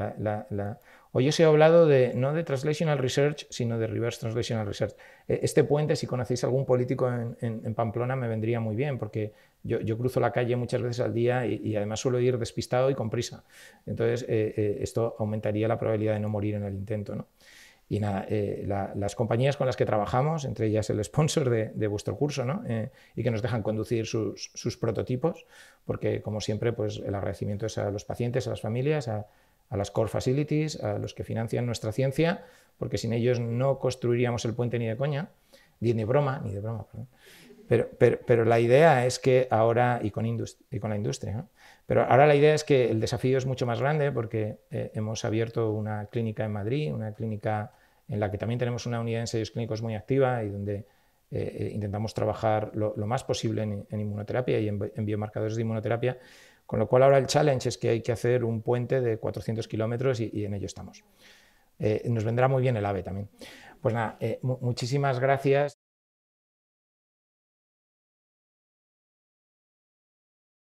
Hoy os he hablado no de Translational Research, sino de Reverse Translational Research. Este puente, si conocéis algún político en Pamplona, me vendría muy bien, porque yo cruzo la calle muchas veces al día y además suelo ir despistado y con prisa. Entonces, esto aumentaría la probabilidad de no morir en el intento, ¿no? Y nada, las compañías con las que trabajamos, entre ellas el sponsor de vuestro curso, ¿no? Y que nos dejan conducir sus prototipos, porque como siempre, pues el agradecimiento es a los pacientes, a las familias, a las core facilities, a los que financian nuestra ciencia, porque sin ellos no construiríamos el puente ni de coña, ni de broma, perdón. Pero la idea es que ahora, y con la industria, ¿no? Pero ahora la idea es que el desafío es mucho más grande, porque hemos abierto una clínica en Madrid, una clínica en la que también tenemos una unidad de ensayos clínicos muy activa y donde intentamos trabajar lo más posible en inmunoterapia y en biomarcadores de inmunoterapia, con lo cual ahora el challenge es que hay que hacer un puente de 400 kilómetros y en ello estamos. Nos vendrá muy bien el AVE también. Pues nada, muchísimas gracias.